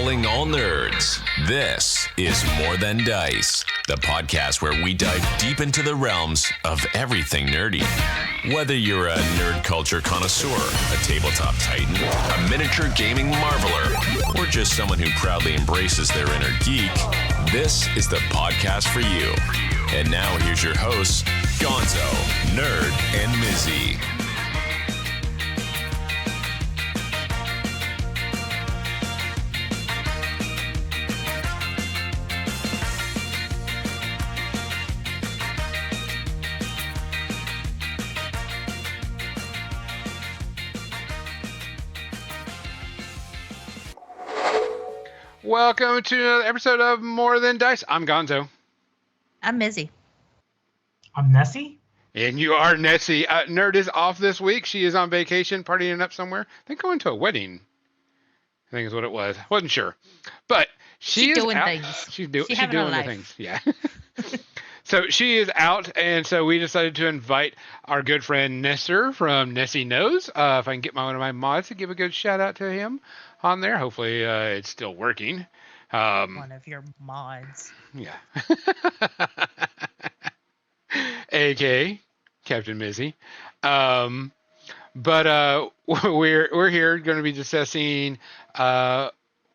Calling all nerds. This is More Than Dice, the podcast where we dive deep into the realms of everything nerdy. Whether you're a nerd culture connoisseur, a tabletop titan, a miniature gaming marveler, or just someone who proudly embraces their inner geek, this is the podcast for you. And now here's your hosts, Gonzo, Nerd, and Mizzy. Welcome to another episode of More Than Dice. I'm Gonzo. I'm Mizzy. I'm Nessie. And you are Nessie. Nerd is off this week. She is on vacation, partying up somewhere. I think going to a wedding. I think is what it was. Wasn't sure. But she's doing out. things. She's doing the things. Yeah. So she is out, and so we decided to invite our good friend Nestor from Nessie Knows. If I can get one of my mods to give a good shout out to him on there. Hopefully it's still working. One of your mods. Yeah. AK Captain Mizzy. But we're here going to be discussing Mark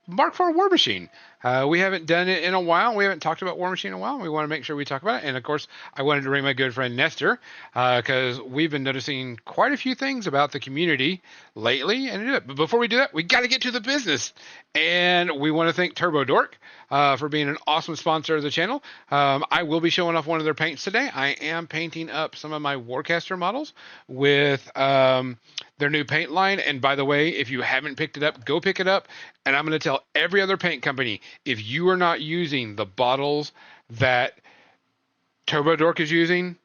IV Warmachine. We haven't done it in a while. We haven't talked about Warmachine in a while. We want to make sure we talk about it. And of course, I wanted to bring my good friend Nestor because we've been noticing quite a few things about the community lately. But before we do that, we got to get to the business. And we want to thank Turbo Dork for being an awesome sponsor of the channel. I will be showing off one of their paints today. I am painting up some of my Warcaster models with their new paint line. And by the way, if you haven't picked it up, go pick it up. And I'm going to tell every other paint company, if you are not using the bottles that Turbo Dork is using,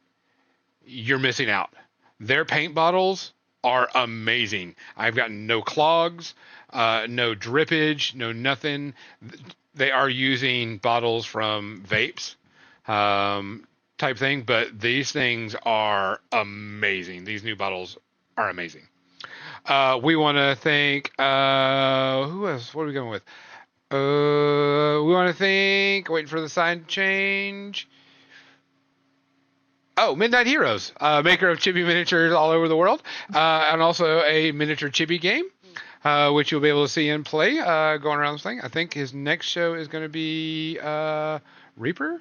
you're missing out. Their paint bottles are amazing. I've got no clogs, no drippage, no nothing. They are using bottles from vapes type thing, but these things are amazing. These new bottles are amazing. We want to thank, who else? What are we going with? We want to thank, waiting for the sign to change. Oh, Midnight Heroes, maker of chibi miniatures all over the world, and also a miniature chibi game, which you'll be able to see and play going around this thing. I think his next show is going to be Reaper.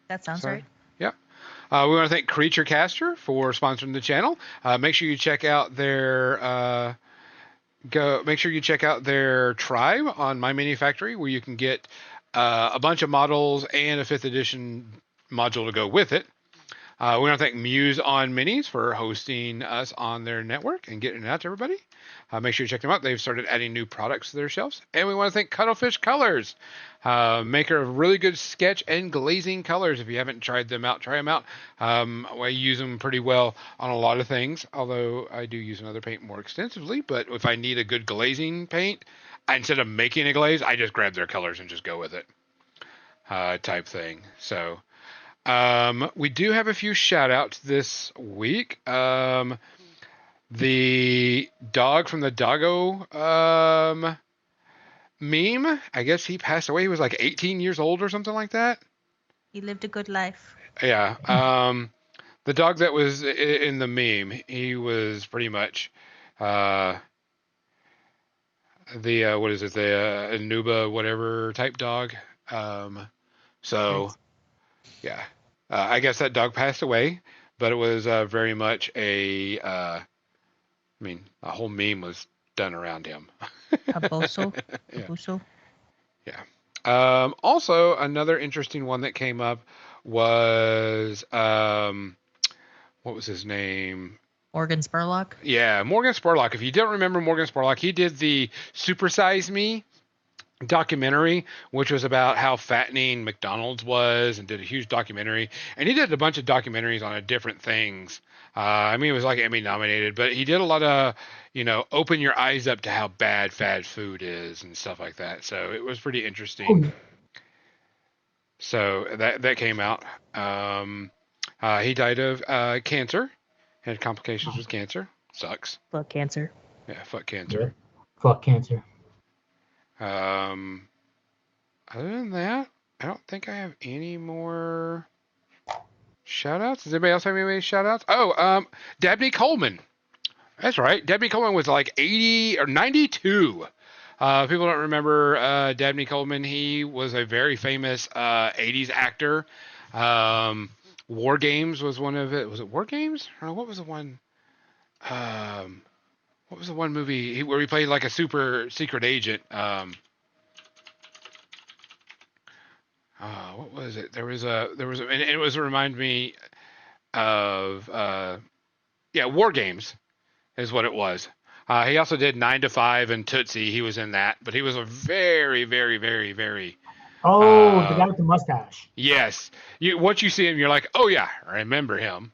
That sounds right. Yep. We want to thank Creature Caster for sponsoring the channel. Make sure you check out their tribe on My Mini Factory, where you can get a bunch of models and a 5th edition module to go with it. We want to thank Muse on Minis for hosting us on their network and getting it out to everybody. Make sure you check them out. They've started adding new products to their shelves. And we want to thank Cuttlefish Colors, maker of really good sketch and glazing colors. If you haven't tried them out, try them out. I use them pretty well on a lot of things, although I do use another paint more extensively. But if I need a good glazing paint, instead of making a glaze, I just grab their colors and just go with it type thing. So we do have a few shout outs this week. The dog from the Doggo meme, I guess he passed away. He was like 18 years old or something like that. He lived a good life. Yeah. The dog that was in the meme, he was pretty much what is it? The Anuba whatever type dog. So yeah. I guess that dog passed away, but it was very much a whole meme was done around him. A boso. Yeah. A boso. Yeah. Also, another interesting one that came up was, what was his name? Morgan Spurlock. Yeah, Morgan Spurlock. If you don't remember Morgan Spurlock, he did the Super Size Me documentary, which was about how fattening McDonald's was, and did a huge documentary. And he did a bunch of documentaries on different things. It was like Emmy nominated, but he did a lot of, open your eyes up to how bad fast food is and stuff like that. So it was pretty interesting. So that came out. He died of cancer, had complications with cancer. Sucks. Fuck cancer. Yeah, fuck cancer. Fuck cancer. Um, other than that, I don't think I have any more shout outs. Does anybody else have any shout outs? Oh, Dabney Coleman. That's right. Dabney Coleman was like 80 or 92. People don't remember Dabney Coleman. He was a very famous 80s actor. War Games was one of it. Was it War Games? Or what was the one? Um, what was the one movie where he played like a super secret agent? What was it? And it was remind me of yeah, War Games is what it was. He also did 9 to 5 and Tootsie. He was in that, but he was a very, very, very, very Oh, the guy with the mustache. yes. Once you see him, you're like, oh yeah, I remember him.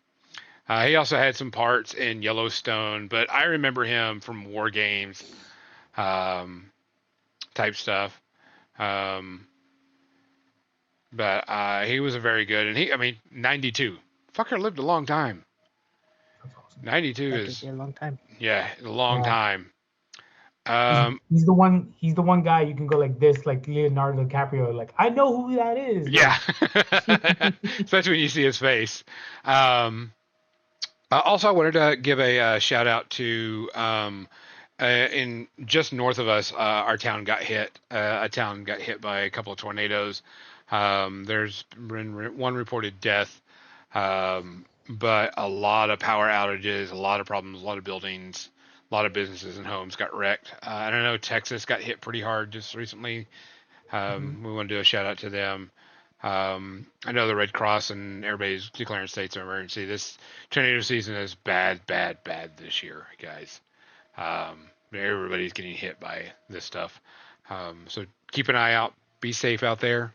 He also had some parts in Yellowstone, but I remember him from War Games type stuff. Um, but he was a very good, and I mean, 92. Fucker lived a long time. That's awesome. 92 That is, could be a long time. yeah, a long Yeah. time. He's the one. He's the one guy you can go like this, like Leonardo DiCaprio. Like I know who that is. Yeah, especially when you see his face. Also, I wanted to give a shout out to in just north of us, our town got hit. A town got hit by a couple of tornadoes. There's been one reported death, but a lot of power outages, a lot of problems, a lot of buildings, a lot of businesses and homes got wrecked. I don't know. Texas got hit pretty hard just recently. We want to do a shout out to them. I know the Red Cross and everybody's declaring states of emergency. This tornado season is bad, bad, bad this year, guys. Everybody's getting hit by this stuff. So keep an eye out. Be safe out there.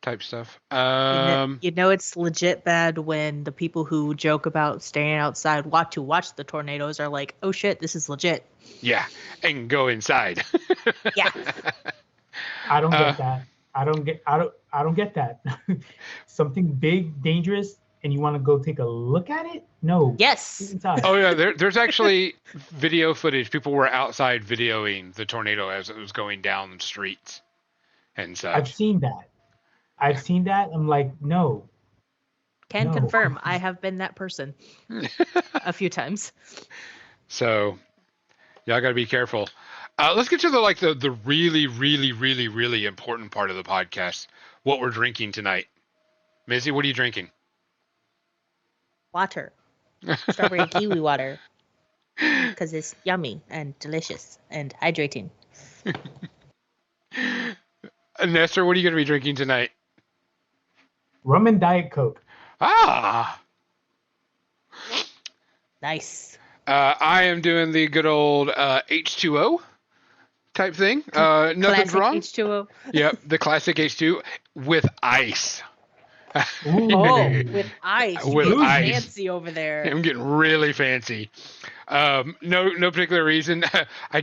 Type stuff. You know it's legit bad when the people who joke about staying outside to watch the tornadoes are like, oh shit, this is legit. Yeah, and go inside. Yeah. I don't get that. I don't get that. Something big, dangerous, and you want to go take a look at it? No. Yes. Get inside. Oh yeah, there's actually video footage. People were outside videoing the tornado as it was going down the streets and such. I've seen that. I'm like, no. Can No. confirm. I have been that person a few times. So y'all got to be careful. Let's get to the really, really, really, really important part of the podcast. What we're drinking tonight. Mizzy, what are you drinking? Water. Strawberry kiwi water. Because it's yummy and delicious and hydrating. Nestor, what are you going to be drinking tonight? Rum and Diet Coke. Ah! Nice. I am doing the good old H2O type thing. Nothing's Classic wrong. H2O. Yep, the classic H2 with ice. Ooh. Oh, with ice. With You're ice. fancy over there. I'm getting really fancy. No particular reason. I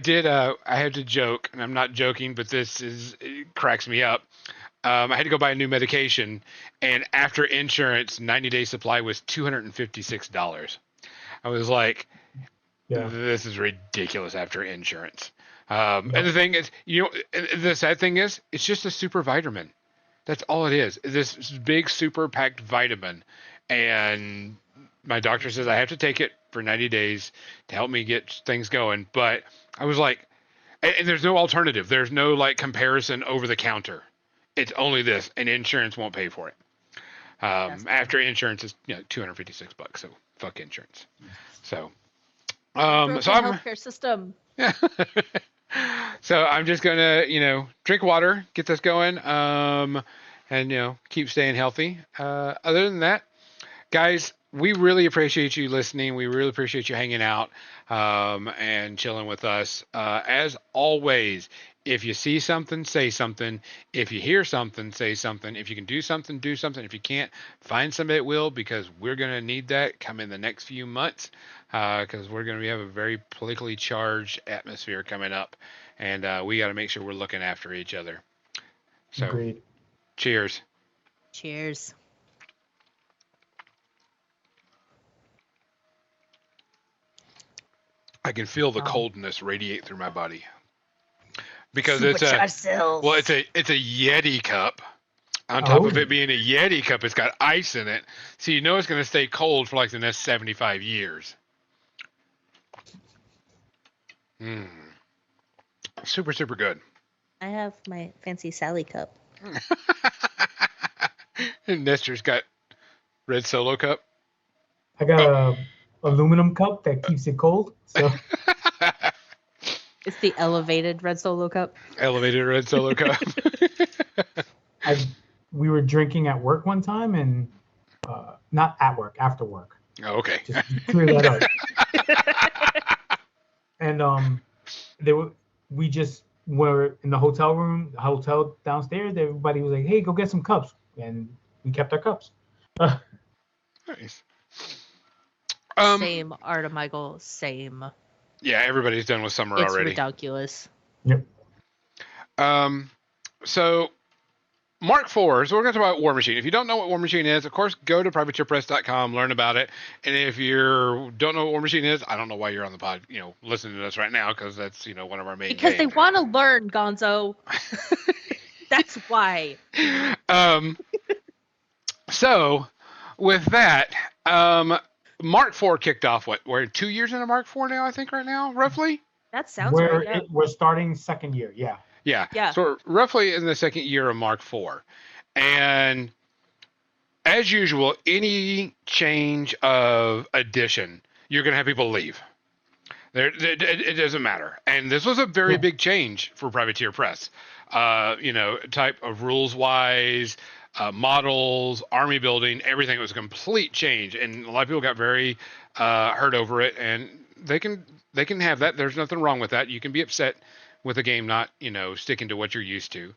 had to joke, and I'm not joking, but it cracks me up. I had to go buy a new medication, and after insurance, 90-day supply was $256. I was like, Yeah. this is ridiculous after insurance. And the thing is, the sad thing is, it's just a super vitamin. That's all it is. This big super packed vitamin. And my doctor says I have to take it for 90 days to help me get things going. But I was like, and there's no alternative. There's no like comparison over the counter. It's only this, and insurance won't pay for it. After insurance is $256, so fuck insurance. So, Broken so I'm healthcare system. so I'm just gonna drink water, get this going, and keep staying healthy. Other than that, guys, we really appreciate you listening. We really appreciate you hanging out and chilling with us. As always, if you see something, say something. If you hear something, say something. If you can do something, do something. If you can't, find somebody that will, because we're going to need that come in the next few months, because we're going to have a very politically charged atmosphere coming up, and we got to make sure we're looking after each other. So, Agreed. Cheers. Cheers. I can feel the coldness radiate through my body. because it's a Yeti cup. On top of it being a Yeti cup, it's got ice in it, so you know it's going to stay cold for like the next 75 years. Super, super good. I have my fancy Sally cup. And Nestor's got red Solo cup. I got a aluminum cup that keeps it cold. So It's the elevated red Solo cup. Elevated red Solo cup. We were drinking at work one time, and not at work, after work. Oh, okay. Just to clear that up. And we just were in the hotel room, the hotel downstairs. Everybody was like, "Hey, go get some cups," and we kept our cups. Nice. Same, Arta Michael, same. Yeah, everybody's done with summer It's already. ridiculous. Yep. So Mark IV, so we're going to talk about Warmachine. If you don't know what Warmachine is, of course, go to privateerpress.com, learn about it. And if you don't know what Warmachine is, I don't know why you're on the pod, listening to us right now, because that's, one of our main Because games. they want to learn, Gonzo. That's why. So, with that, Mark IV kicked off, we're 2 years into Mark IV now, I think, right now, roughly? That sounds right. Yeah. We're starting second year, yeah. Yeah. So we're roughly in the second year of Mark IV. And as usual, any change of addition, you're going to have people leave. It doesn't matter. And this was a very big change for Privateer Press. Type of rules-wise, models, army building, everything. It was a complete change. And a lot of people got very hurt over it. And they can have that. There's nothing wrong with that. You can be upset with a game not, sticking to what you're used to.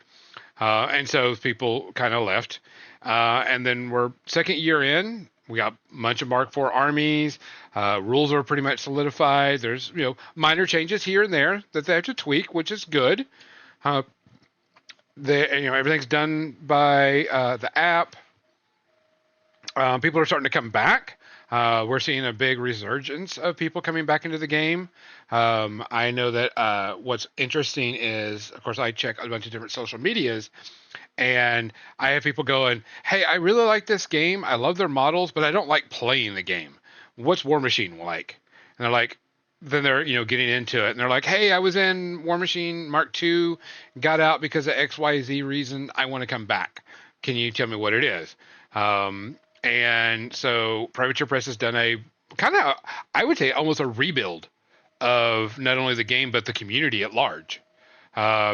And so people kind of left. And then we're second year in. We got a bunch of Mark IV armies. Rules are pretty much solidified. There's, minor changes here and there that they have to tweak, which is good. Everything's done by the app. People are starting to come back. We're seeing a big resurgence of people coming back into the game. I know that what's interesting is, of course, I check a bunch of different social medias, and I have people going, "Hey, I really like this game. I love their models, but I don't like playing the game. What's Warmachine like?" And they're like, then they're getting into it, and they're like, "Hey, I was in Warmachine Mark II, got out because of XYZ reason. I want to come back. Can you tell me what it is?" And so Privateer Press has done a kind of, I would say, almost a rebuild of not only the game, but the community at large,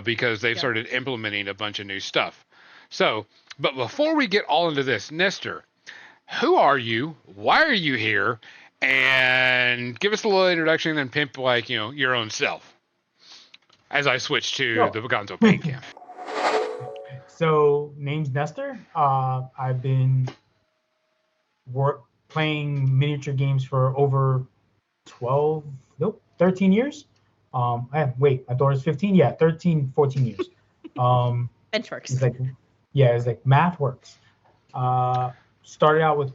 because they've started implementing a bunch of new stuff. So, but before we get all into this, Nestor, who are you? Why are you here? And give us a little introduction and pimp your own self as I switch to the Gonzo Paint Camp. So, name's Nestor. I've been playing miniature games for over 13 years. My daughter's 15. Yeah, 13, 14 years. Benchmarks. It's like math works. Started out with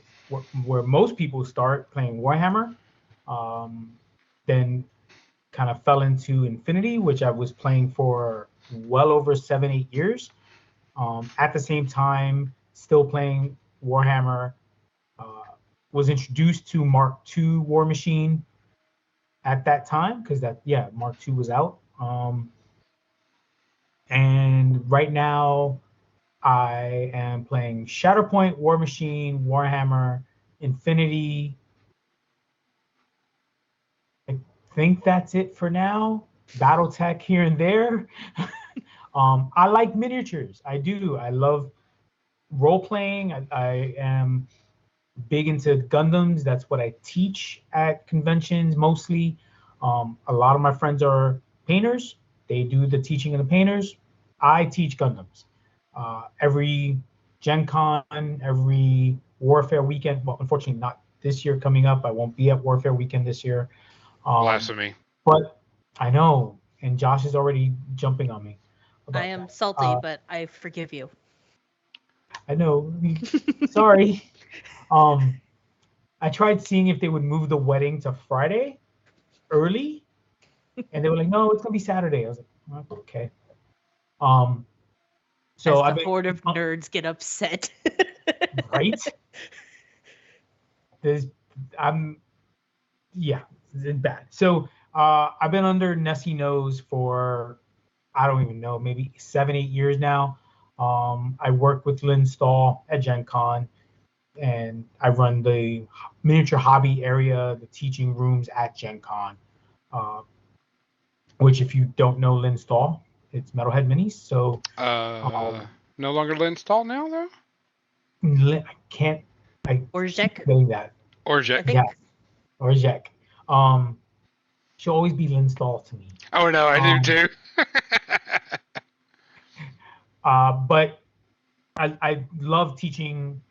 where most people start, playing Warhammer. Then kind of fell into Infinity, which I was playing for well over 7-8 years. At the same time, still playing Warhammer. Was introduced to Mark II Warmachine at that time, because Mark II was out. And right now I am playing Shatterpoint, Warmachine, Warhammer, Infinity. I think that's it for now. Battletech here and there. I like miniatures. I do. I love role-playing. I am big into Gundams. That's what I teach at conventions mostly. A lot of my friends are painters. They do the teaching of the painters. I teach Gundams. Every Gen Con, every Warfare weekend. Well, unfortunately, not this year coming up. I won't be at Warfare weekend this year. Blasphemy. But I know, and Josh is already jumping on me. I am salty, but I forgive you. I know. Sorry. I tried seeing if they would move the wedding to Friday early, and they were like, "No, it's gonna be Saturday." I was like, "Okay." So As I've the been horde of nerds get upset. right. There's, yeah, it's bad. So I've been under Nessie Nose for I don't even know, maybe 7-8 years now. I work with Lynn Stahl at Gen Con, and I run the miniature hobby area, the teaching rooms at Gen Con. Which, if you don't know Lynn Stahl, it's Metalhead Minis. So No longer Lynn Stahl now though. I can't. I Or keep Zek, saying that. Or I Jack. think. Yeah, or Jack. She'll always be Lynn Stahl to me. Oh no, I do Um, too. But I love teaching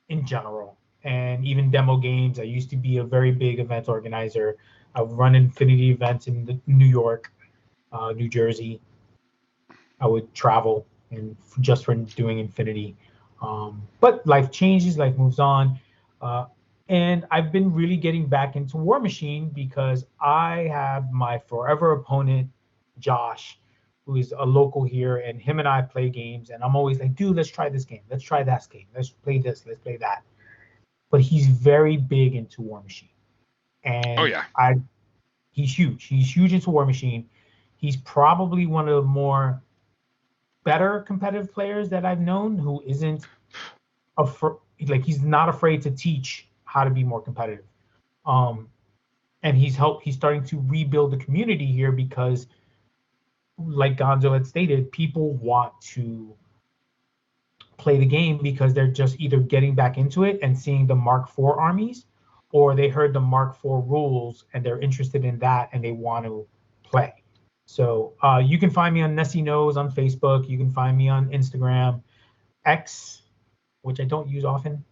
in general, and even demo games. I used to be a very big event organizer. I would run Infinity events in New York, New Jersey. I would travel and just for doing Infinity. But life changes, life moves on. And I've been really getting back into Warmachine because I have my forever opponent, Josh, who is a local here, and him and I play games. And I'm always like, dude, let's try this game. Let's try that game. Let's play this. Let's play that. But he's very big into Warmachine. Oh And yeah. he's huge. He's huge into Warmachine. He's probably one of the more better competitive players that I've known who isn't like he's not afraid to teach how to be more competitive. And he's starting to rebuild the community here because, like Gonzo had stated, people want to play the game because they're just either getting back into it and seeing the Mark IV armies, or they heard the Mark IV rules and they're interested in that and they want to play. So you can find me on Nessie Knows on Facebook. You can find me on Instagram, X, which I don't use often,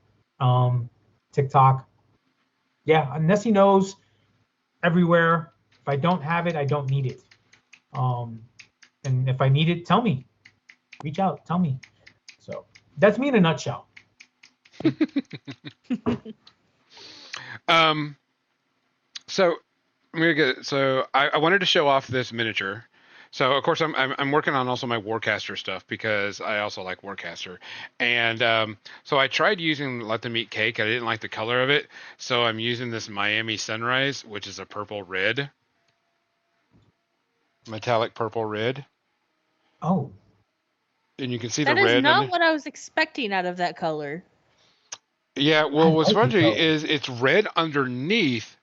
TikTok. Yeah, Nessie Knows everywhere. If I don't have it, I don't need it. And if I need it, tell me. Reach out, tell me. So that's me in a nutshell. So I wanted to show off this miniature. So of course I'm working on also my Warcaster stuff because I also like Warcaster, and so I tried using Let Them Eat Cake. I didn't like the color of it, so I'm using this Miami Sunrise, which is a purple red, metallic purple red, Oh, and you can see the That is red not under. what I was expecting out of that color. Yeah, I well, what's like it funny though. is it's red underneath.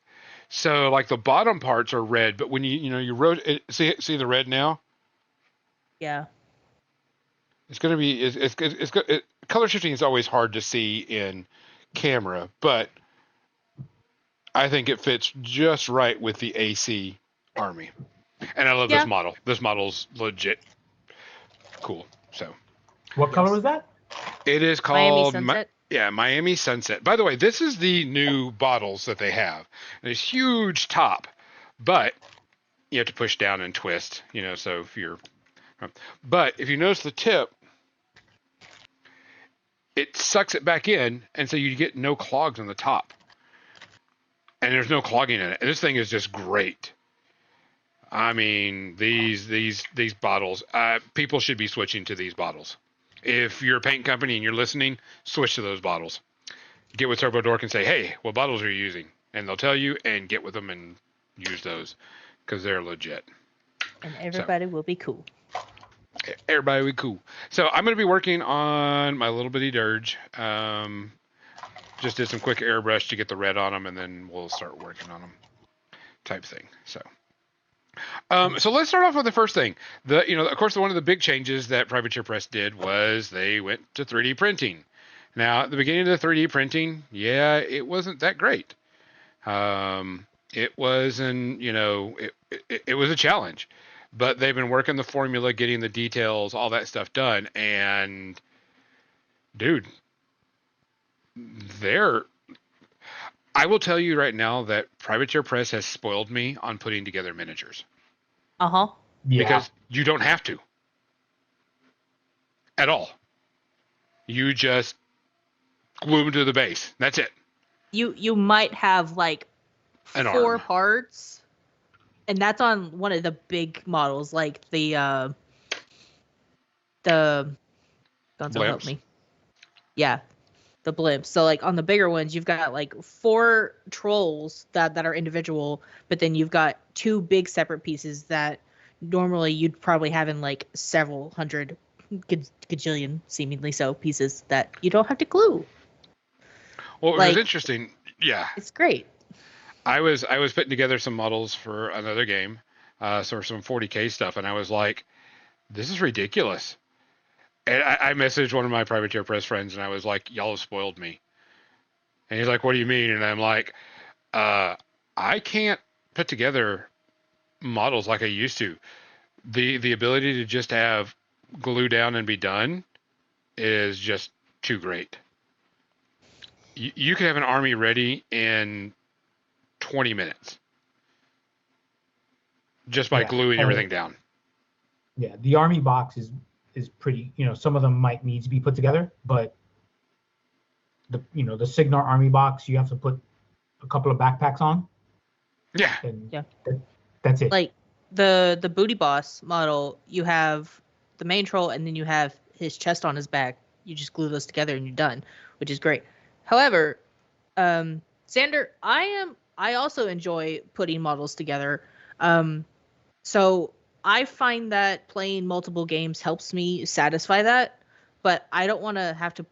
So like the bottom parts are red, but when you wrote it, see the red now. Yeah. It's going to be color shifting is always hard to see in camera, but I think it fits just right with the AC army. And I love this Yeah. model. This model's legit cool. So What color was that? it is Miami called Sunset. Miami Sunset. By the way, this is the new bottles that they have. And it's huge top, but you have to push down and twist, so but if you notice the tip, it sucks it back in, and so you get no clogs on the top. And there's no clogging in it. And this thing is just great. I mean, these bottles, people should be switching to these bottles. If you're a paint company and you're listening, switch to those bottles. Get with Turbo Dork and say, hey, what bottles are you using? And they'll tell you, and get with them and use those because they're legit. And everybody will be cool. Everybody will be cool. So I'm going to be working on my little bitty dirge. Just did some quick airbrush to get the red on them, and then we'll start working on them, type thing. So let's start off with the first thing. Of course, one of the big changes that Privateer Press did was they went to 3D printing. Now, at the beginning of the 3D printing, it wasn't that great. It wasn't, it was a challenge, but they've been working the formula, getting the details, all that stuff done, and dude, I will tell you right now that Privateer Press has spoiled me on putting together miniatures. Uh-huh. Yeah. Because you don't have to. At all. You just glue them to the base. That's it. You might have like An 4 arm. parts, and that's on one of the big models, like the The Gonzo help Blimps. me. Yeah, the blimps. So like on the bigger ones, you've got like 4 trolls that are individual, but then you've got 2 big separate pieces that normally you'd probably have in like several hundred gajillion seemingly so pieces that you don't have to glue. Well, it was Like interesting. Yeah, it's great. I was putting together some models for another game, so some 40K stuff, and I was like, this is ridiculous. And I messaged one of my Privateer Press friends, and I was like, y'all have spoiled me. And he's like, what do you mean? And I'm like, I can't put together models like I used to. The ability to just have glue down and be done is just too great. You can have an army ready in 20 minutes just by gluing everything down. Yeah, the army box is pretty. Some of them might need to be put together, but the Signar army box, you have to put a couple of backpacks on. Yeah. And that's it. Like the booty boss model, you have the main troll and then you have his chest on his back. You just glue those together and you're done, which is great. However, Xander, I also enjoy putting models together. So I find that playing multiple games helps me satisfy that, but I don't want to have to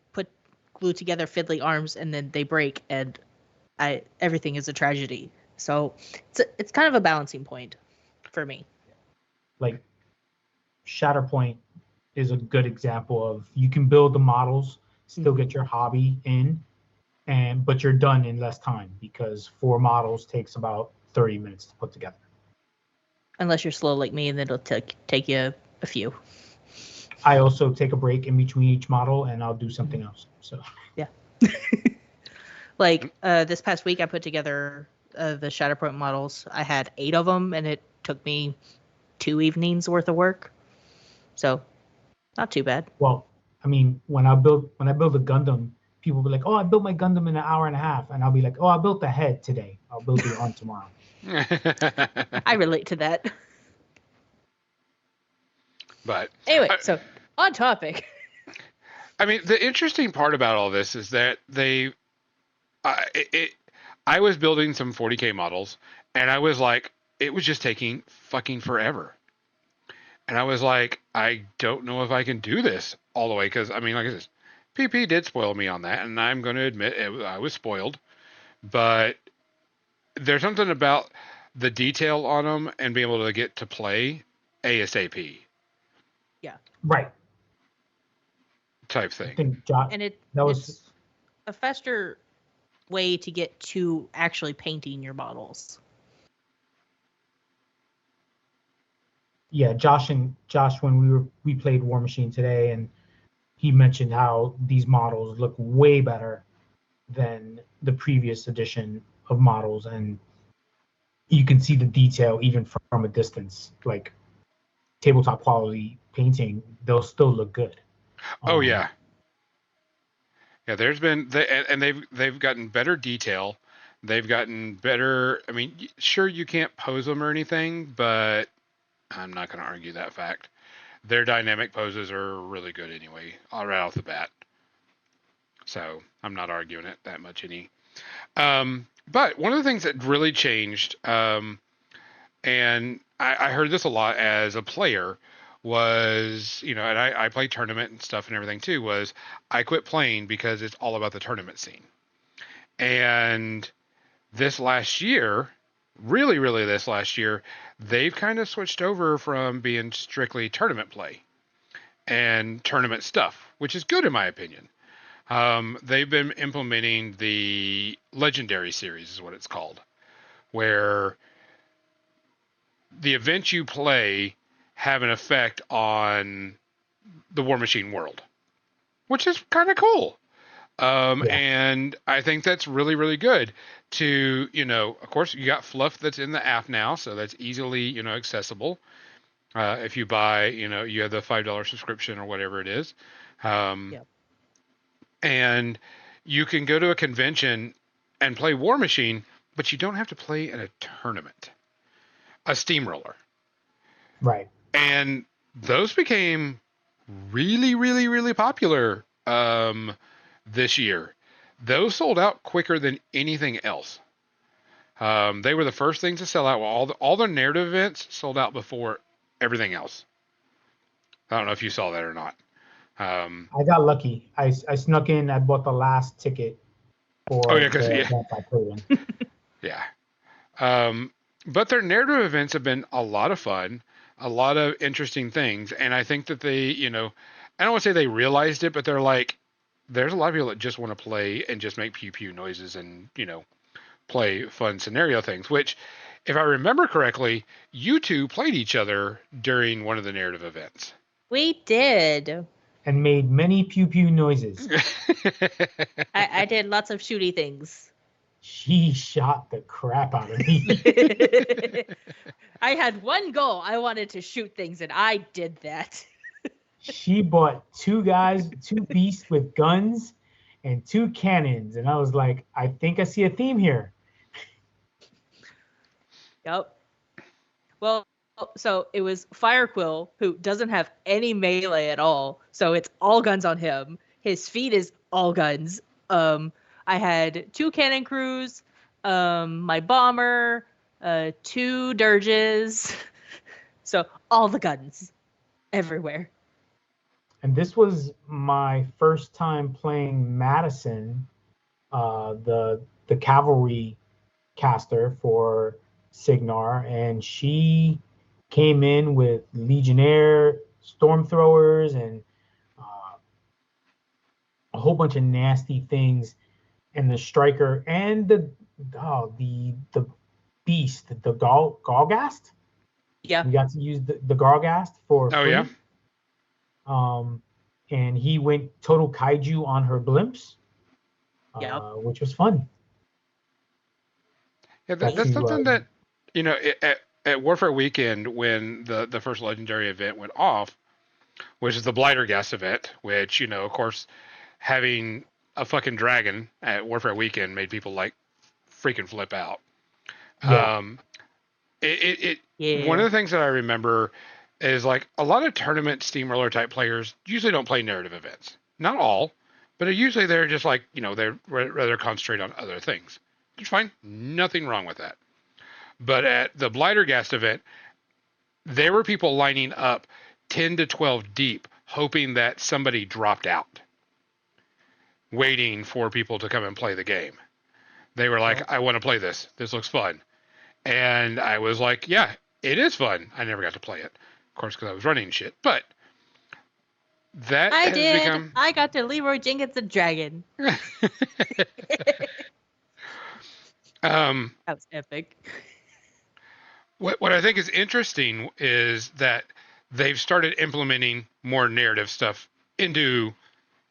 glue together fiddly arms and then they break and everything is a tragedy. So it's kind of a balancing point for me. Like Shatterpoint is a good example of you can build the models, still get your hobby in, but you're done in less time because 4 models takes about 30 minutes to put together. Unless you're slow like me, and then it'll take you a few. I also take a break in between each model, and I'll do something else. So yeah. Like this past week, I put together the Shatterpoint models. I had 8 of them, and it took me 2 evenings worth of work. So, not too bad. Well, I mean, when I build a Gundam, people will be like, "Oh, I built my Gundam in an hour and a half," and I'll be like, "Oh, I built the head today. I'll build the arm tomorrow." I relate to that. But anyway, so on topic. I mean, the interesting part about all this is that I was building some 40K models, and I was like, it was just taking fucking forever. And I was like, I don't know if I can do this all the way, because, I mean, like I said, PP did spoil me on that, and I'm going to admit I was spoiled. But there's something about the detail on them and being able to get to play ASAP. Yeah. Right. Type thing. I think it's a faster way to get to actually painting your models. Yeah, Josh, when we played Warmachine today, and he mentioned how these models look way better than the previous edition of models, and you can see the detail even from a distance. Like tabletop quality painting, they'll still look good. Oh yeah. Yeah, there's been and they've gotten better detail. They've gotten better. I mean, sure, you can't pose them or anything, but I'm not going to argue that fact. Their dynamic poses are really good anyway, right off the bat. So I'm not arguing it that much any. But one of the things that really changed, and I heard this a lot as a player, was, and I play tournament and stuff and everything too, was I quit playing because it's all about the tournament scene. And this last year, really this last year, they've kind of switched over from being strictly tournament play and tournament stuff, which is good in my opinion. They've been implementing the Legendary Series is what it's called, where the events you play have an effect on the Warmachine world, which is kind of cool. And I think that's really good to, of course you got fluff that's in the app now, so that's easily, accessible. If you buy, you have the $5 subscription or whatever it is. And you can go to a convention and play Warmachine, but you don't have to play in a tournament, a steamroller. Right. And those became really, really, really popular this year. Those sold out quicker than anything else. They were the first things to sell out. Well, all the narrative events sold out before everything else. I don't know if you saw that or not. I got lucky. I snuck in. I bought the last ticket for Oh yeah, because the yeah, event I played in. yeah. But their narrative events have been a lot of fun, a lot of interesting things, and I think that they, I don't want to say they realized it, but they're like, there's a lot of people that just want to play and just make pew pew noises and play fun scenario things. Which, if I remember correctly, you two played each other during one of the narrative events. We did. And made many pew pew noises. I did lots of shooty things. She shot the crap out of me. I had one goal. I wanted to shoot things, and I did that. She bought two beasts with guns and two cannons. And I was like, I think I see a theme here. Yep. Well, so it was Firequill, who doesn't have any melee at all. So it's all guns on him. His feet is all guns. I had two cannon crews, my bomber, two dirges. So all the guns everywhere. And this was my first time playing Madison, the cavalry caster for Signar, and she came in with Legionnaire, storm throwers, and a whole bunch of nasty things. And the striker and the beast, the Gargast. Yeah. We got to use the Gargast for Oh free. yeah. And he went total kaiju on her blimps, which was fun. Yeah, that's something that at Warfare Weekend, when the first legendary event went off, which is the Blightergast event, which of course, having a fucking dragon at Warfare Weekend made people like freaking flip out. Yeah. One of the things that I remember is like a lot of tournament steamroller type players usually don't play narrative events. Not all, but usually they're just like they're rather concentrate on other things. It's fine, nothing wrong with that. But at the Blightergast event, there were people lining up 10 to 12 deep, hoping that somebody dropped out, waiting for people to come and play the game. They were like, I want to play this. This looks fun. And I was like, yeah, it is fun. I never got to play it, of course, because I was running shit. But that I has did. become... I got to Leroy Jenkins the dragon. That was epic. What I think is interesting is that they've started implementing more narrative stuff into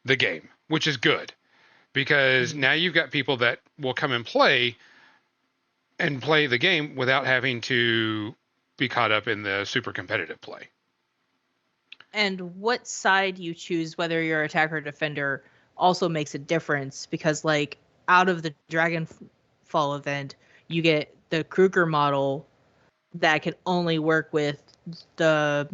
the game, which is good, because now you've got people that will come and play the game without having to be caught up in the super competitive play. And what side you choose, whether you're attacker or defender, also makes a difference, because like out of the Dragonfall event, you get the Kruger model that can only work with the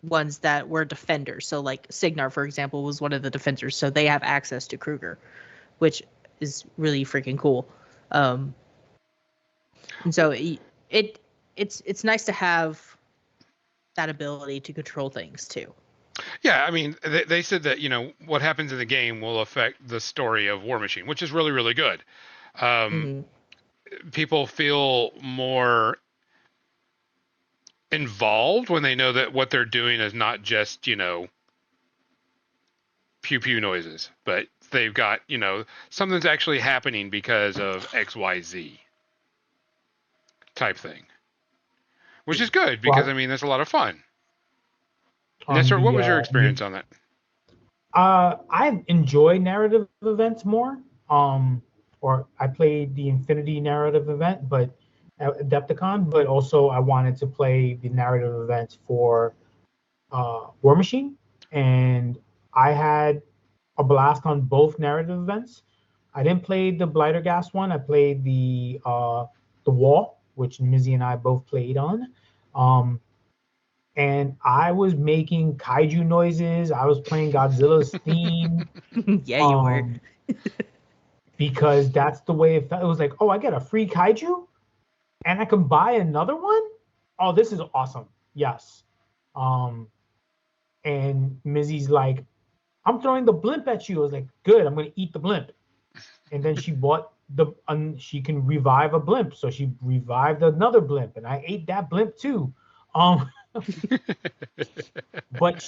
ones that were defenders. So like Signar, for example, was one of the defenders, so they have access to Kruger, which is really freaking cool. And so it's nice to have that ability to control things too. Yeah, I mean, they said that what happens in the game will affect the story of Warmachine, which is really, really good. People feel more involved when they know that what they're doing is not just pew pew noises, but they've got something's actually happening because of XYZ type thing, which is good, because I mean that's a lot of fun. Nestor, what was your experience on that? I enjoy narrative events more. Or I played the Infinity narrative event, but Adepticon, but also I wanted to play the narrative events for Warmachine, and I had a blast on both narrative events. I didn't play the Blightergast one. I played the Wall, which Mizzy and I both played on. and I was making kaiju noises. I was playing Godzilla's theme. Yeah, you were. Because that's the way it felt. It was like, oh, I get a free kaiju and I can buy another one. Oh, this is awesome. Yes. And Mizzy's like, I'm throwing the blimp at you. I was like, good, I'm gonna eat the blimp. And then she bought she can revive a blimp. So she revived another blimp and I ate that blimp too. But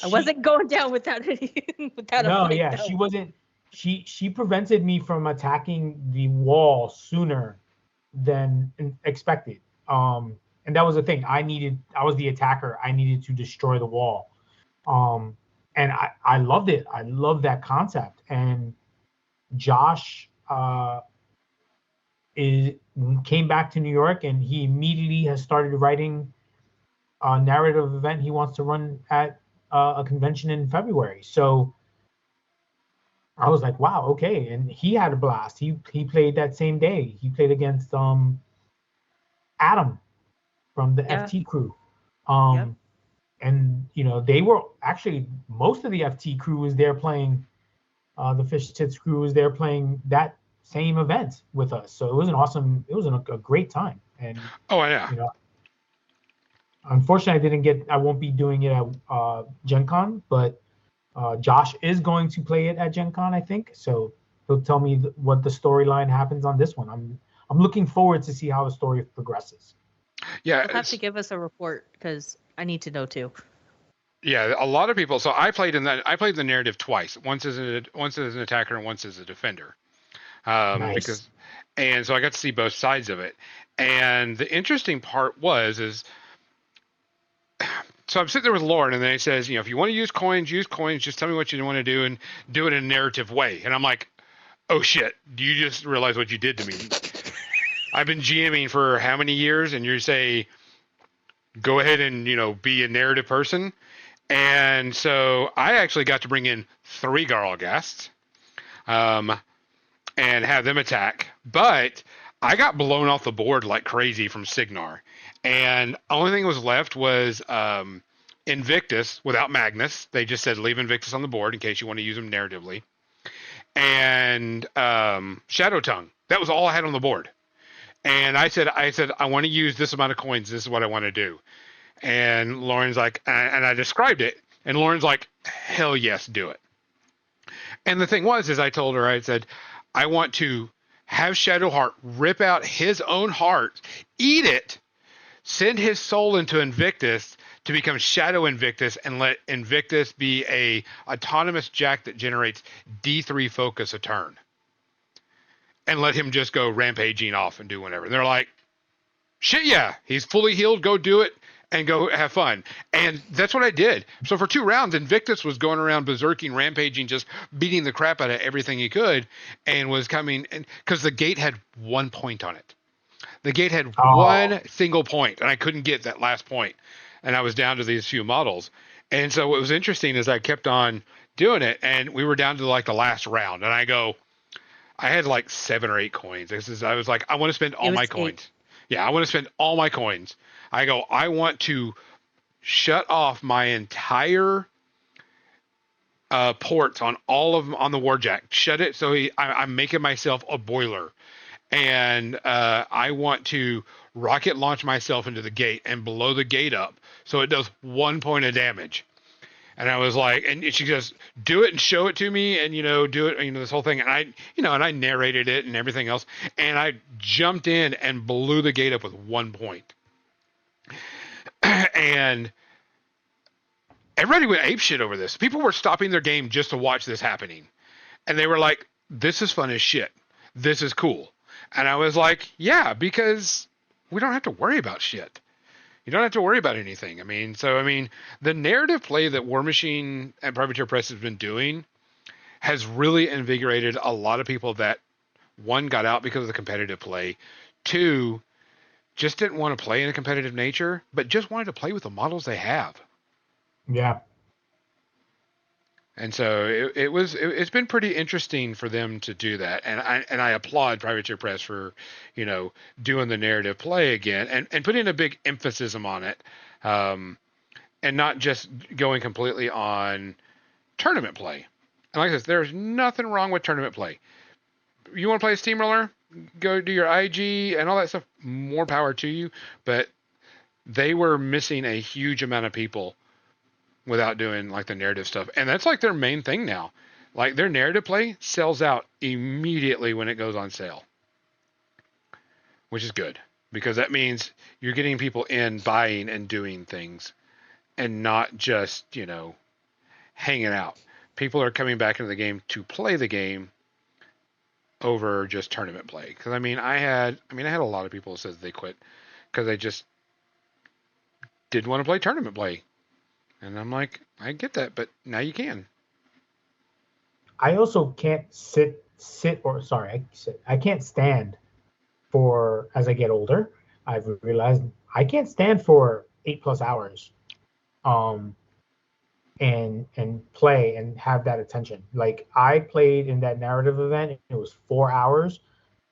I wasn't going down without any without a no, fight. yeah, though. she wasn't. She prevented me from attacking the wall sooner than expected. And that was the thing. I was the attacker. I needed to destroy the wall. And I loved it. I love that concept. And Josh came back to New York, and he immediately has started writing a narrative event he wants to run at a convention in February. So I was like, wow, okay. And he had a blast. He played that same day. He played against Adam from the FT crew. Yep. And they were actually, most of the FT crew was there playing, the Fish Tits crew was there playing that same event with us. So it was a great time. And yeah. Unfortunately I won't be doing it at Gen Con, but Josh is going to play it at Gen Con, I think. So he'll tell me what the storyline happens on this one. I'm looking forward to see how the story progresses. Yeah, you'll have to give us a report because I need to know too. Yeah, a lot of people. So I played the narrative twice. Once as an attacker and once as a defender. Nice. And so I got to see both sides of it. And the interesting part is so I'm sitting there with Lauren, and then he says, if you want to use coins, just tell me what you want to do and do it in a narrative way. And I'm like, oh shit, do you just realize what you did to me? I've been GMing for how many years, and you say, go ahead and, be a narrative person. And so I actually got to bring in 3 Garlghasts, and have them attack. But I got blown off the board like crazy from Signar. And only thing that was left was Invictus without Magnus. They just said leave Invictus on the board in case you want to use them narratively. And Shadow Tongue. That was all I had on the board. And I said I want to use this amount of coins. This is what I want to do. And Lauren's like, and I described it. And Lauren's like, hell yes, do it. And the thing is I told her, I said, I want to have Shadowheart rip out his own heart, eat it, send his soul into Invictus to become Shadow Invictus, and let Invictus be a autonomous jack that generates D3 focus a turn. And let him just go rampaging off and do whatever. And they're like, shit, yeah, he's fully healed, go do it, and go have fun. And that's what I did. So for 2 rounds, Invictus was going around berserking, rampaging, just beating the crap out of everything he could, and was coming, and because the gate had 1 point on it. The gate had 1 single point, and I couldn't get that last point. And I was down to these few models. And so what was interesting is I kept on doing it, and we were down to like the last round. And I had like 7 or 8 coins. I was like, I want to spend all my coins. Yeah, I want to spend all my coins. I want to shut off my entire ports on all of them on the Warjack. Shut it so I'm making myself a boiler. And I want to rocket launch myself into the gate and blow the gate up so it does 1 point of damage. And I was like, and she goes, do it and show it to me, and do it, this whole thing. And I narrated it and everything else, and I jumped in and blew the gate up with 1 point. And everybody went apeshit over this. People were stopping their game just to watch this happening, and they were like, "This is fun as shit. This is cool." And I was like, "Yeah, because we don't have to worry about shit." You don't have to worry about anything. The narrative play that Warmachine and Privateer Press has been doing has really invigorated a lot of people that, 1, got out because of the competitive play, 2, just didn't want to play in a competitive nature, but just wanted to play with the models they have. Yeah. And so it's been pretty interesting for them to do that. And I applaud Privateer Press for, doing the narrative play again and putting a big emphasis on it. and not just going completely on tournament play. And like I said, there's nothing wrong with tournament play. You want to play a steamroller? Go do your IG and all that stuff. More power to you. But they were missing a huge amount of people without doing like the narrative stuff. And that's like their main thing now. Like their narrative play sells out immediately when it goes on sale, which is good because that means you're getting people in buying and doing things and not just, hanging out. People are coming back into the game to play the game over just tournament play. Because I had a lot of people who said they quit because they just didn't want to play tournament play, and I'm like, I get that, but now you can. I also can't I can't stand for as I get older. I've realized I can't stand for 8+ hours, and play and have that attention. Like I played in that narrative event, it was 4 hours.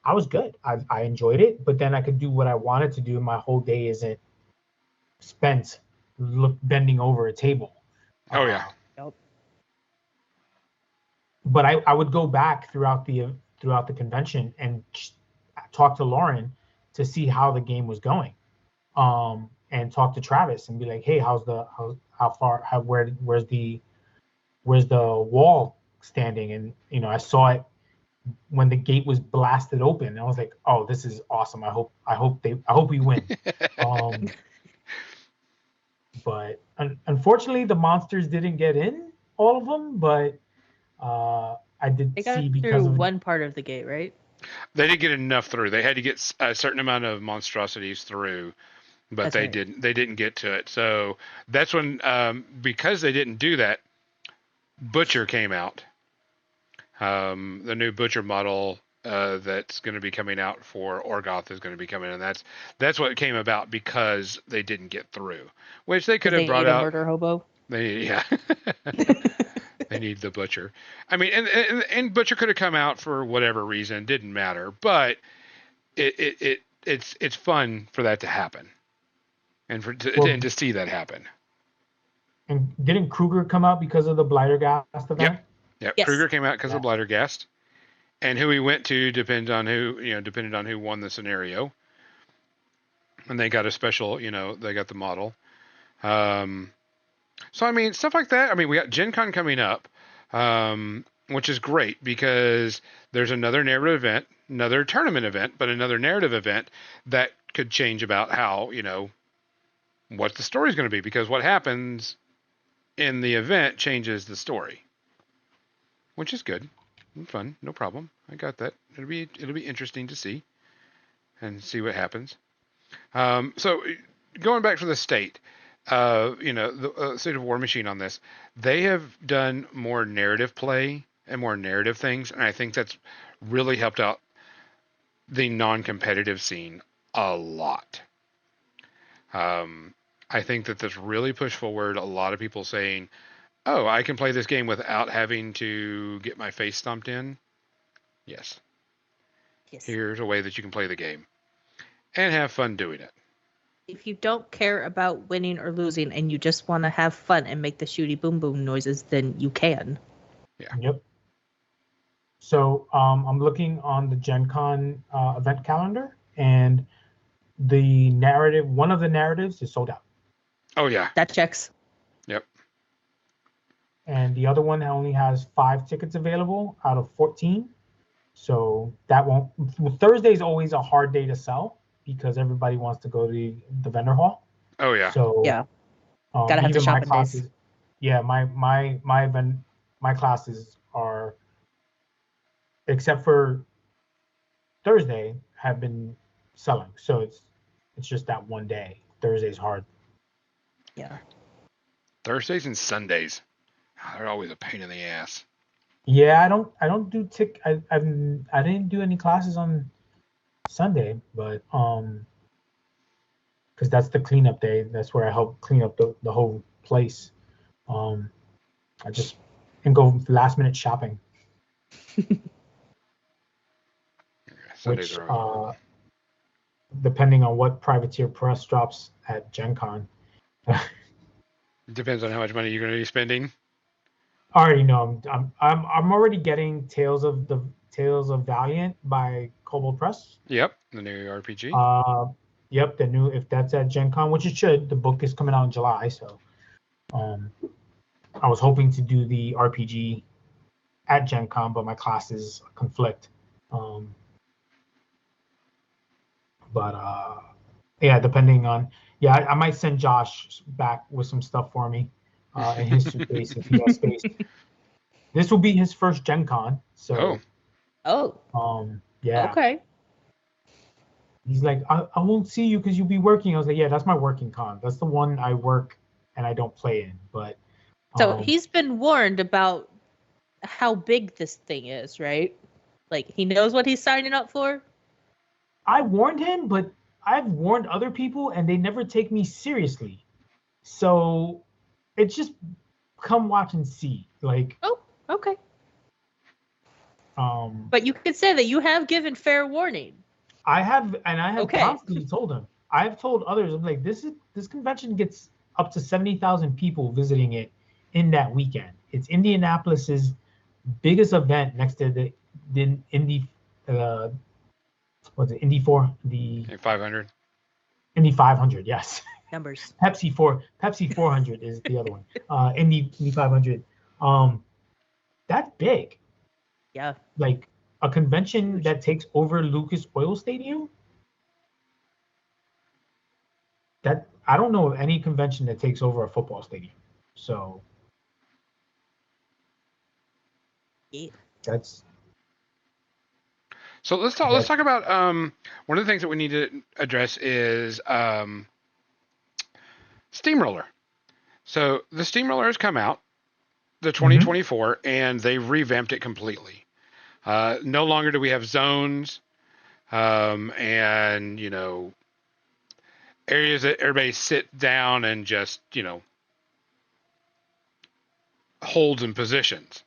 I was good. I enjoyed it, but then I could do what I wanted to do. My whole day isn't spent bending over a table. Oh yeah. Yep. But I would go back throughout the convention and talk to Lauren to see how the game was going, and talk to Travis and be like, hey, where's the wall standing? And I saw it when the gate was blasted open, and I was like, oh, this is awesome. I hope we win. But unfortunately, the monsters didn't get in, all of them. But I did They got see through because of one part of the gate, right? They didn't get enough through. They had to get a certain amount of monstrosities through, but That's they right. didn't. They didn't get to it. So that's when, because they didn't do that, Butcher came out. The new Butcher model that's going to be coming out for Orgoth is going to be coming, and that's what came about because they didn't get through, which they could have brought a out. murder hobo. Yeah. They need the Butcher. And Butcher could have come out for whatever reason, didn't matter. But it's fun for that to happen, and and to see that happen. And didn't Kruger come out because of the Blightergast event? Yep. Yes. Kruger came out because of Blightergast, and who he went to depended on who won the scenario. And they got a special, they got the model. So stuff like that. We got Gen Con coming up, which is great because there's another narrative event, another tournament event, but another narrative event that could change about how, what the story's going to be, because what happens in the event changes the story, which is good and fun. No problem. I got that. It'll be interesting to see and see what happens. So going back to the state, the State of Warmachine on this, they have done more narrative play and more narrative things, and I think that's really helped out the non-competitive scene a lot. I think that this really pushed forward a lot of people saying, oh, I can play this game without having to get my face stomped in. Yes. Here's a way that you can play the game and have fun doing it. If you don't care about winning or losing and you just want to have fun and make the shooty boom boom noises, then you can. Yeah. Yep. So I'm looking on the Gen Con event calendar, and one of the narratives is sold out. Oh, yeah. That checks. Yep. And the other one only has 5 tickets available out of 14. So that won't. Thursday is always a hard day to sell because everybody wants to go to the vendor hall. Oh yeah. So yeah, gotta have the shopping days. Yeah, my classes are, except for Thursday, have been selling. So it's just that one day. Thursday's hard. Yeah. Thursdays and Sundays, they're always a pain in the ass. Yeah, I don't do I didn't do any classes on Sunday, but because that's the cleanup day. That's where I help clean up the whole place. I just go last minute shopping. Sundays which are depending on what Privateer Press drops at Gen Con. Depends on how much money you're going to be spending. I already know I'm already getting Tales of Valiant by Kobold Press. Yep, the new RPG. Yep, the new, if that's at Gen Con, which it should. The book is coming out in July, so I was hoping to do the RPG at Gen Con, but my classes conflict. Yeah, depending on, I might send Josh back with some stuff for me in his suitcase if he has space. This will be his first Gen Con, so yeah. Okay. He's like, I won't see you because you'll be working. I was like, yeah, that's my working con. That's the one I work and I don't play in. But so he's been warned about how big this thing is, right? Like, he knows what he's signing up for? I warned him, but I've warned other people and they never take me seriously. So it's just come watch and see. Like, oh, okay. Um, but you could say that you have given fair warning. I have constantly told him. I have told others, I'm like, this convention gets up to 70,000 people visiting it in that weekend. It's Indianapolis's biggest event next to the Indy, what's it, Indy 4? The 500. Indy 500, yes. Numbers. Pepsi 400 is the other one. Indy 500. That's big. Yeah. Like a convention that takes over Lucas Oil Stadium. That I don't know of any convention that takes over a football stadium. So that's. So let's talk about one of the things that we need to address is Steamroller. So the Steamroller has come out, the 2024, and they've revamped it completely. No longer do we have zones, and areas that everybody sit down and just holds in positions.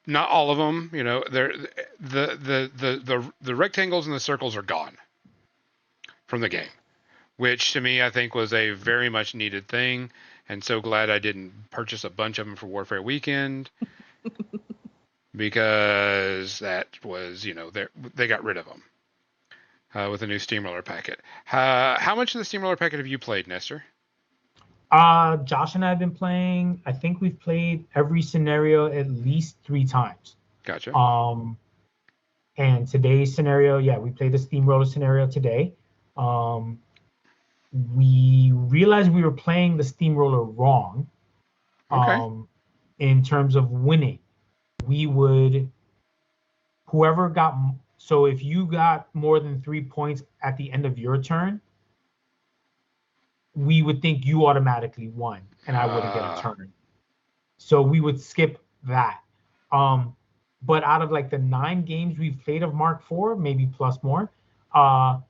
Not all of them, they're the rectangles and the circles are gone from the game, which to me I think was a very much needed thing, and so glad I didn't purchase a bunch of them for Warfare Weekend because that was they got rid of them with a new Steamroller packet. How much of the Steamroller packet have you played, Nestor? Josh and I have been playing. I think we've played every scenario at least 3 times. Gotcha. And today's scenario, we played the Steamroller scenario today. We realized we were playing the Steamroller wrong. Okay. In terms of winning, whoever got, so if you got more than 3 points at the end of your turn, we would think you automatically won and I wouldn't get a turn. So we would skip that. But out of like the 9 games we've played of Mark IV, maybe plus more, I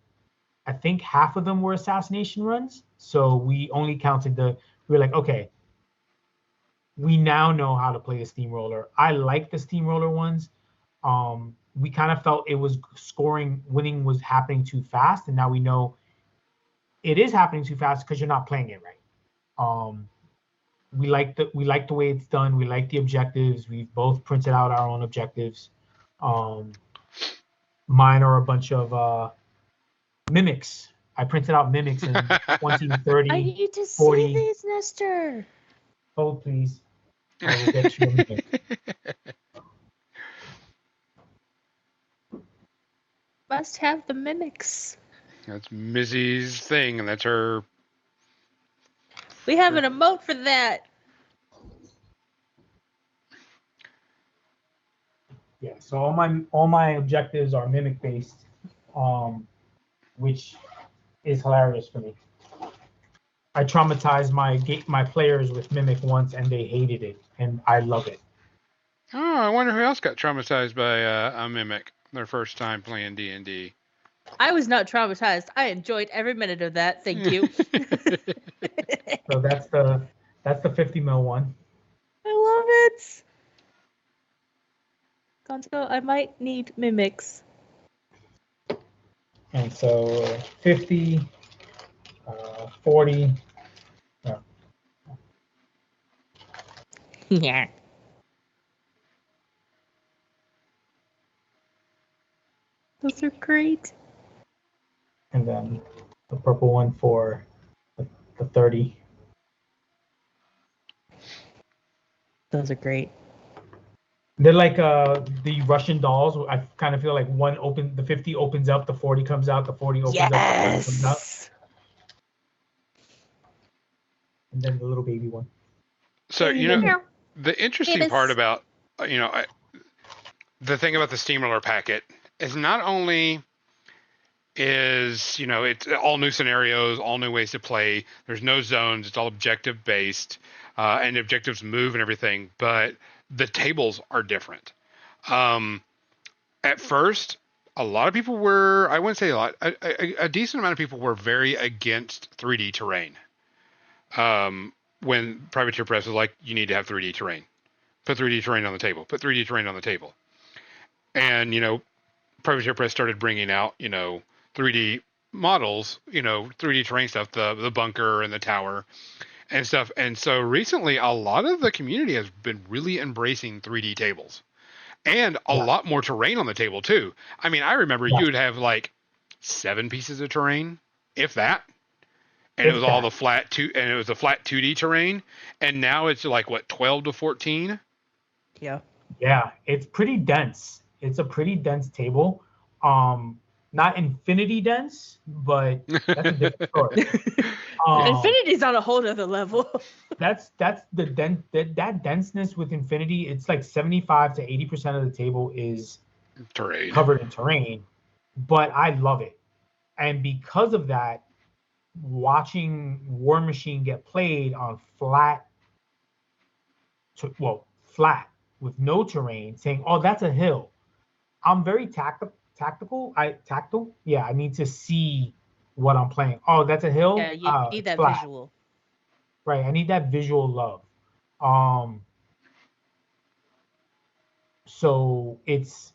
think half of them were assassination runs. So we only counted we were like, okay, we now know how to play the Steamroller. I like the Steamroller ones. We kind of felt it was winning was happening too fast. And now we know it is happening too fast because you're not playing it right. We like the way it's done. We like the objectives. We've both printed out our own objectives. Mine are a bunch of mimics. I printed out mimics in 20, 30, I need to 40. see these, Nestor. Hold, please. I will get you a mimic. Must have the mimics. That's Mizzy's thing, and that's her. We have an emote for that. Yeah, so all my objectives are mimic based, which is hilarious for me. I traumatized my players with mimic once, and they hated it, and I love it. Oh, I wonder who else got traumatized by a mimic their first time playing D&D. I was not traumatized. I enjoyed every minute of that. Thank you. So that's the 50 mil one. I love it. Gonzo, I might need mimics. And so 50, 40, Yeah. Those are great. And then the purple one for the 30. Those are great. They're like the Russian dolls. I kind of feel like the 50 opens up, the 40 comes out, the 40 opens up, the 40 comes out. Yes. And then the little baby one. So, you know, the interesting part about, the thing about the Steamroller packet is not only is, it's all new scenarios, all new ways to play. There's no zones. It's all objective based, and objectives move and everything. But the tables are different. At first, a lot of people were, I wouldn't say a lot, a decent amount of people were very against 3D terrain. When Privateer Press was like, you need to have 3D terrain. Put 3D terrain on the table. Put 3D terrain on the table. And, Privateer Press started bringing out, 3D models, 3D terrain stuff, the bunker and the tower and stuff. And so recently, a lot of the community has been really embracing 3D tables and a lot more terrain on the table too. I mean, I remember you would have like 7 pieces of terrain, if that. And it was all the flat and it was the flat 2D terrain. And now it's like what, 12 to 14? Yeah. Yeah, it's pretty dense. It's a pretty dense table. Not infinity dense, but that's a different story. Infinity's on a whole other level. that's the that denseness with Infinity. It's like 75 to 80% of the table is terrain, covered in terrain, but I love it. And because of that, watching Warmachine get played on flat with no terrain, saying, "Oh, that's a hill." I'm very tactile. Yeah, I need to see what I'm playing. Oh, that's a hill. Yeah, you need that flat. visual. Right, I need that visual love. So it's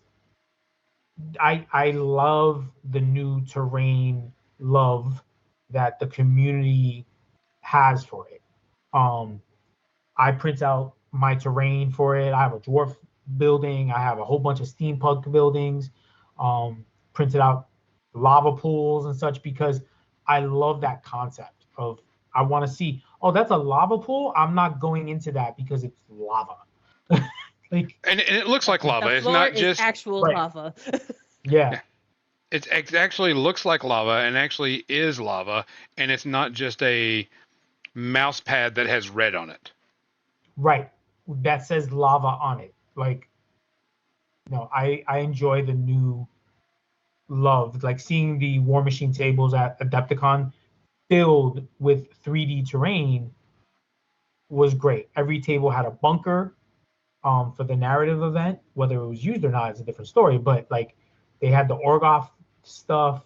I love the new terrain love that the community has for it. I print out my terrain for it. I have a dwarf building. I have a whole bunch of steampunk buildings. Printed out lava pools and such because I love that concept of I want to see, oh, that's a lava pool. I'm not going into that because it's lava. and it looks like lava. It's not just actual lava. Yeah. It actually looks like lava and actually is lava, and it's not just a mouse pad that has red on it. Right. That says lava on it. Like, no, I enjoy the new love, like seeing the Warmachine tables at Adepticon filled with 3D terrain was great. Every table had a bunker for the narrative event. Whether it was used or not is a different story, but like they had the Orgoth stuff,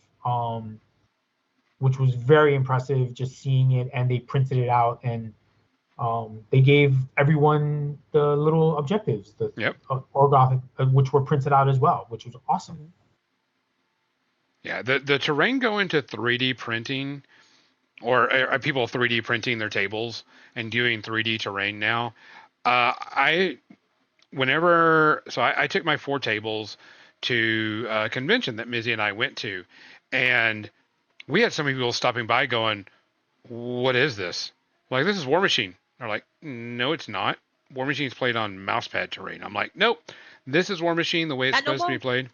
which was very impressive just seeing it, and they printed it out and they gave everyone the little objectives, the Orgoth, which were printed out as well, which was awesome. Yeah, the terrain going to 3D printing, or are people 3D printing their tables and doing 3D terrain now? I took my 4 tables to a convention that Mizzy and I went to, and we had some people stopping by going, "What is this?" Like, "This is Warmachine." They're like, "No, it's not. Warmachine's played on mousepad terrain." I'm like, "Nope, this is Warmachine the way it's supposed to be played."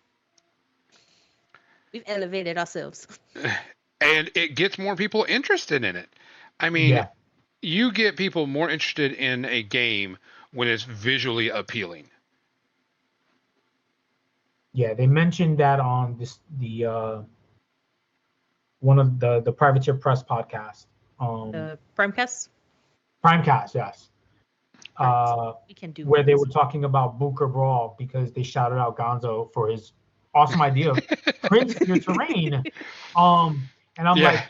We've elevated ourselves. And it gets more people interested in it. I mean, you get people more interested in a game when it's visually appealing. Yeah, they mentioned that on one of the Privateer Press podcast. Primecast? Primecast, yes. We can do where they were talking about Booker Brawl because they shouted out Gonzo for his awesome idea of print your terrain. And I'm like,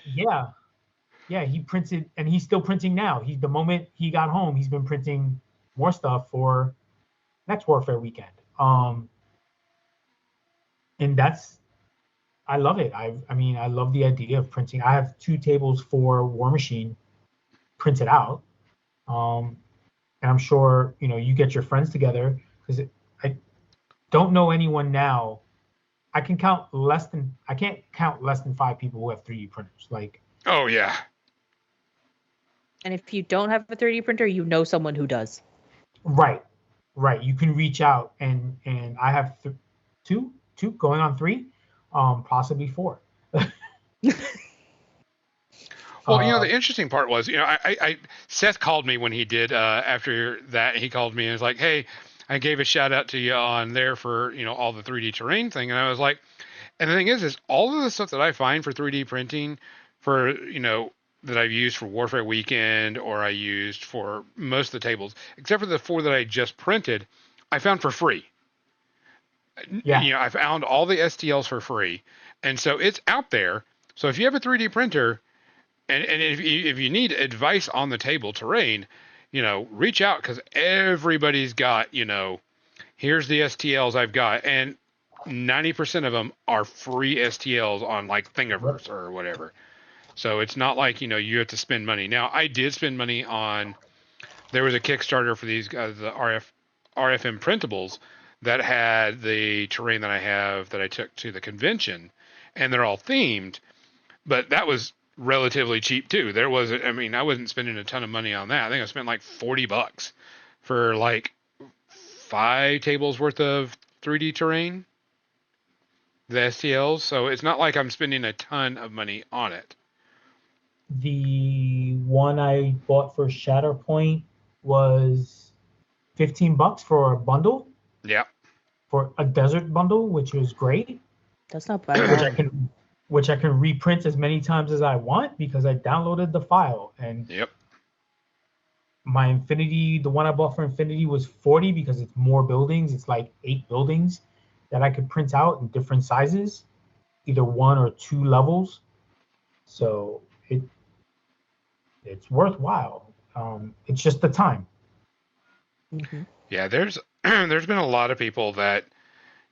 he printed, and he's still printing now. The moment he got home, he's been printing more stuff for next Warfare weekend. And I love it. I love the idea of printing. I have 2 tables for Warmachine printed out. and I'm sure you get your friends together, because I don't know anyone now. I can't count less than 5 people who have 3D printers. Like, Oh yeah. And if you don't have a 3D printer, you know someone who does. right, right. You can reach out, and I have two going on 3, possibly 4. Well, the interesting part was, Seth called me when he did after that. He called me and was like, "Hey, I gave a shout out to you on there for all the 3D terrain thing," and I was like, and the thing is all of the stuff that I find for 3D printing, for that I've used for Warfare Weekend or I used for most of the tables, except for the 4 that I just printed, I found for free. Yeah. I found all the STLs for free, and so it's out there. So if you have a 3D printer, and if you need advice on the table terrain, reach out, because everybody's got, here's the STLs I've got, and 90% of them are free STLs on like Thingiverse or whatever. So it's not like, you have to spend money. Now, I did spend money on, there was a Kickstarter for these guys, the RFM printables, that had the terrain that I have that I took to the convention, and they're all themed, but that was relatively cheap too. I wasn't spending a ton of money on that. I think I spent like $40 for like 5 tables worth of 3D terrain, the STLs. So it's not like I'm spending a ton of money on it. The one I bought for Shatterpoint was $15 for a bundle. Yeah. For a desert bundle, which was great. That's not bad. Which I can reprint as many times as I want, because I downloaded the file. And yep. My Infinity, the one I bought for Infinity, was 40, because it's more buildings. It's like 8 buildings that I could print out in different sizes, either 1 or 2 levels. So it's worthwhile. It's just the time. Mm-hmm. Yeah, there's been a lot of people that,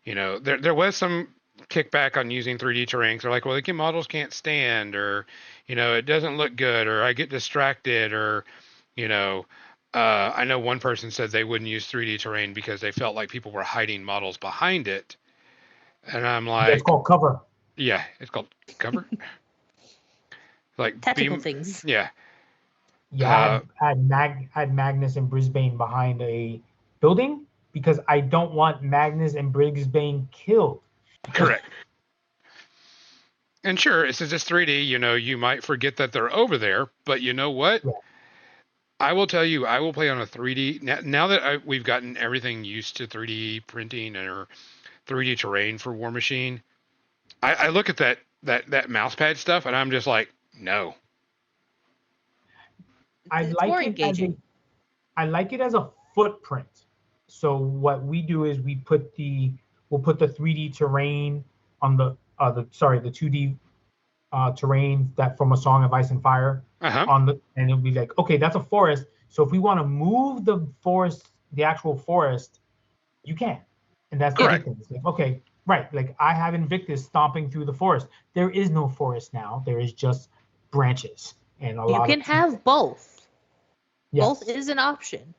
there was some kickback on using 3D terrain. They're like, well, the models can't stand, or, it doesn't look good, or I get distracted, or, I know one person said they wouldn't use 3D terrain because they felt like people were hiding models behind it. And I'm like, it's called cover. Yeah, it's called cover. Like tactical things. Yeah. Yeah, I had Magnus and Brisbane behind a building, because I don't want Magnus and Brisbane killed. Correct. And sure, since it's 3D, you might forget that they're over there, but you know what? Yeah. I will tell you, I will play on a 3D now that we've gotten everything used to 3D printing or 3D terrain for Warmachine. I look at that mouse pad stuff, and I'm just like, no. It's more engaging. I like it as a footprint. So what we do is we'll put the 3D terrain on the 2D terrain that from A Song of Ice and Fire and it'll be like, okay, that's a forest. So if we want to move the forest, the actual forest, you can, and that's the thing. It's like, okay, right, like I have Invictus stomping through the forest. There is no forest now. There is just branches and a lot. You can have both. Yes. Both is an option.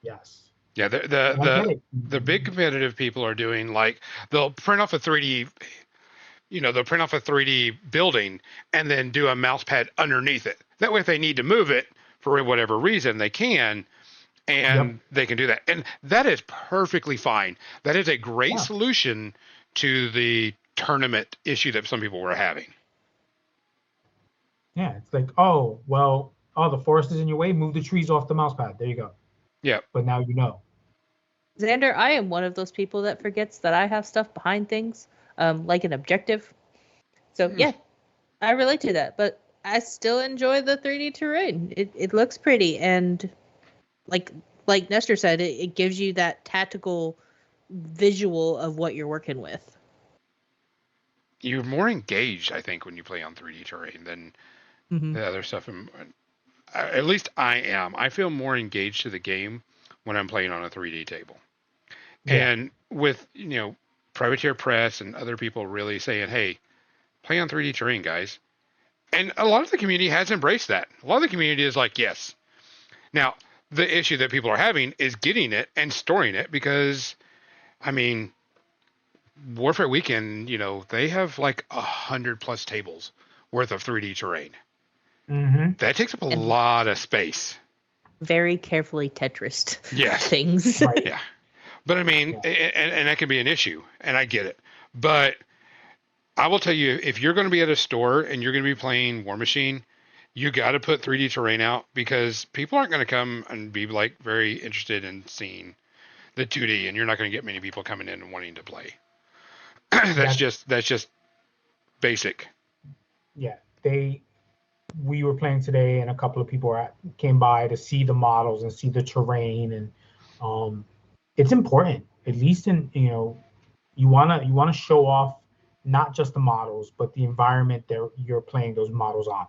Yes. Yeah, the big competitive people are doing, like, they'll print off a 3D, they'll print off a 3D building and then do a mouse pad underneath it. That way, if they need to move it for whatever reason, they can, and they can do that. And that is perfectly fine. That is a great solution to the tournament issue that some people were having. Yeah, it's like, the forest is in your way, move the trees off the mouse pad. There you go. Yeah. But now you know. Xander, I am one of those people that forgets that I have stuff behind things, like an objective. So, yeah, I relate to that. But I still enjoy the 3D terrain. It looks pretty. And like Nestor said, it gives you that tactical visual of what you're working with. You're more engaged, I think, when you play on 3D terrain than the other stuff. At least I am. I feel more engaged to the game when I'm playing on a 3D table. Yeah. And with, Privateer Press and other people really saying, hey, play on 3D terrain, guys. And a lot of the community has embraced that. A lot of the community is like, yes. Now, the issue that people are having is getting it and storing it because, I mean, Warfare Weekend, they have like 100+ tables worth of 3D terrain. Mm-hmm. That takes up a And- lot of space. Very carefully Tetrised Yes. things. Right. Yeah. But I mean, and that can be an issue, and I get it. But I will tell you, if you're going to be at a store and you're going to be playing Warmachine, you got to put 3D terrain out because people aren't going to come and be like very interested in seeing the 2D, and you're not going to get many people coming in and wanting to play. that's just basic. Yeah, we were playing today, and a couple of people came by to see the models and see the terrain, and it's important. At least you wanna show off not just the models, but the environment that you're playing those models on.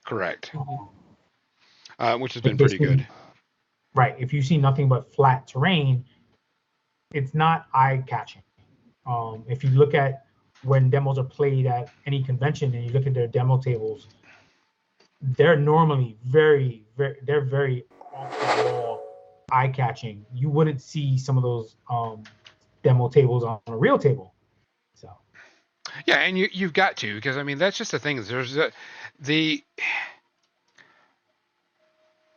Correct. Which has If been they pretty good. Right. If you see nothing but flat terrain, it's not eye-catching. If you look at when demos are played at any convention and you look at their demo tables, they're normally very off the wall, eye-catching. You wouldn't see some of those demo tables on a real table. So Yeah, and you've got to, because I mean that's just the thing.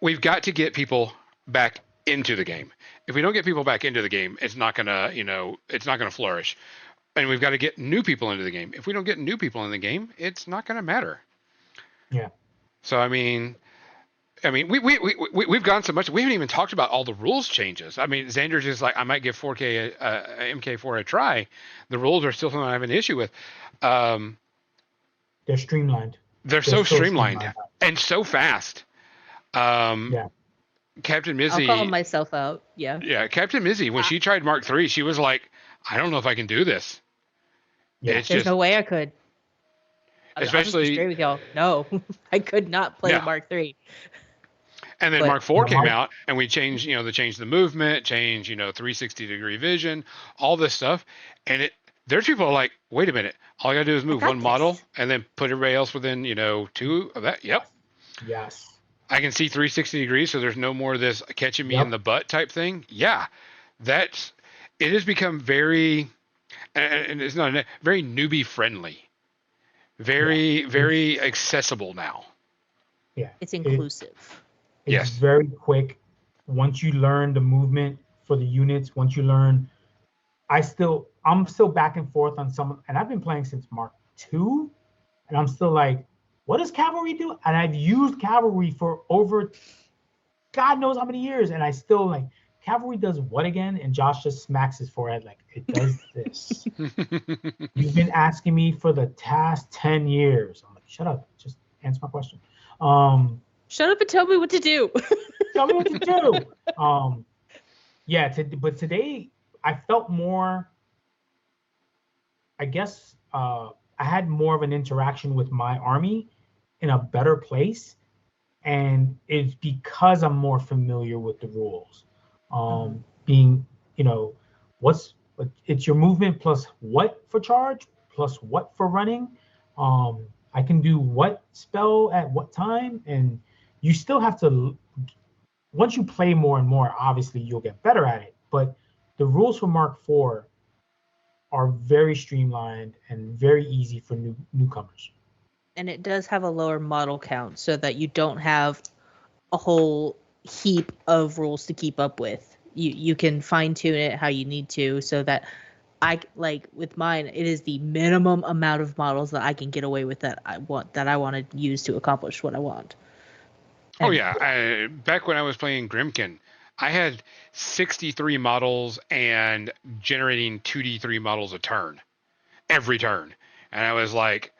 We've got to get people back into the game. If we don't get people back into the game, it's not gonna flourish. And we've got to get new people into the game. If we don't get new people in the game, it's not gonna matter. yeah. So I mean, we've gone so much. We haven't even talked about all the rules changes. I mean, Xander's just like, I might give 4K MK4 a try. The rules are still something I have an issue with. They're streamlined. They're so streamlined and so fast. Yeah. Captain Mizzy. I'll call myself out. Yeah. Yeah, Captain Mizzy. When she tried Mark III, she was like, I don't know if I can do this. Yeah. There's no way I could. Especially I'll be straight with y'all. No, I could not play Mark III. And then Mark IV came out, and we changed, they changed the movement, changed, 360-degree vision, all this stuff. And there's people who are like, wait a minute, all I got to do is move one model and then put everybody else within, 2 of that. Yep. Yes. I can see 360 degrees, so there's no more of this catching me in the butt type thing. Yeah. It has become very, and it's not very newbie friendly. Very accessible now. Yeah. It's inclusive. It's very quick. Once you learn the movement for the units, once you learn, I'm still back and forth on some, and I've been playing since Mark II, and I'm still like, what does cavalry do? And I've used cavalry for over God knows how many years, and I still like, cavalry does what again? And Josh just smacks his forehead like, it does this. You've been asking me for the past 10 years. I'm like, shut up, just answer my question. Shut up and tell me what to do. Tell me what to do. But today I felt more, I guess I had more of an interaction with my army in a better place. And it's because I'm more familiar with the rules. Being, it's your movement plus what for charge, plus what for running. I can do what spell at what time, and you still have to, once you play more and more, obviously you'll get better at it. But the rules for Mark IV are very streamlined and very easy for newcomers. And it does have a lower model count so that you don't have a whole heap of rules to keep up with. You can fine tune it how you need to, so that with mine, it is the minimum amount of models that I can get away with that I want to use to accomplish what I want. Back when I was playing Grimkin, I had 63 models and generating 2D3 models a turn, every turn. And I was like,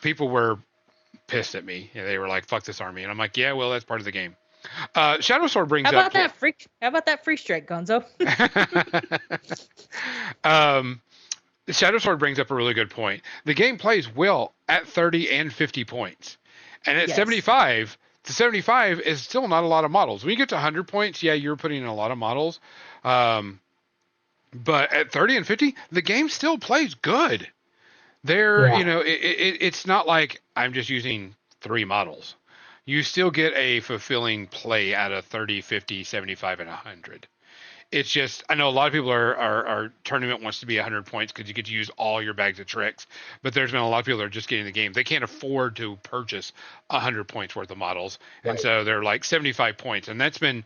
people were pissed at me. They were like, fuck this army. And I'm like, yeah, well, that's part of the game. Shadow Sword brings up. How about that free strike, Gonzo? Shadow Sword brings up a really good point. The game plays well at 30 and 50 points. And at 75, to 75 is still not a lot of models. When you get to 100 points, you're putting in a lot of models. But at 30 and 50, the game still plays good. It's not like I'm just using 3 models. you still get a fulfilling play out of 30, 50, 75, and 100. It's just, I know a lot of people are tournament wants to be 100 points because you get to use all your bags of tricks, but there's been a lot of people that are just getting the game. They can't afford to purchase 100 points worth of models, and Right. so they're like 75 points, and that's been,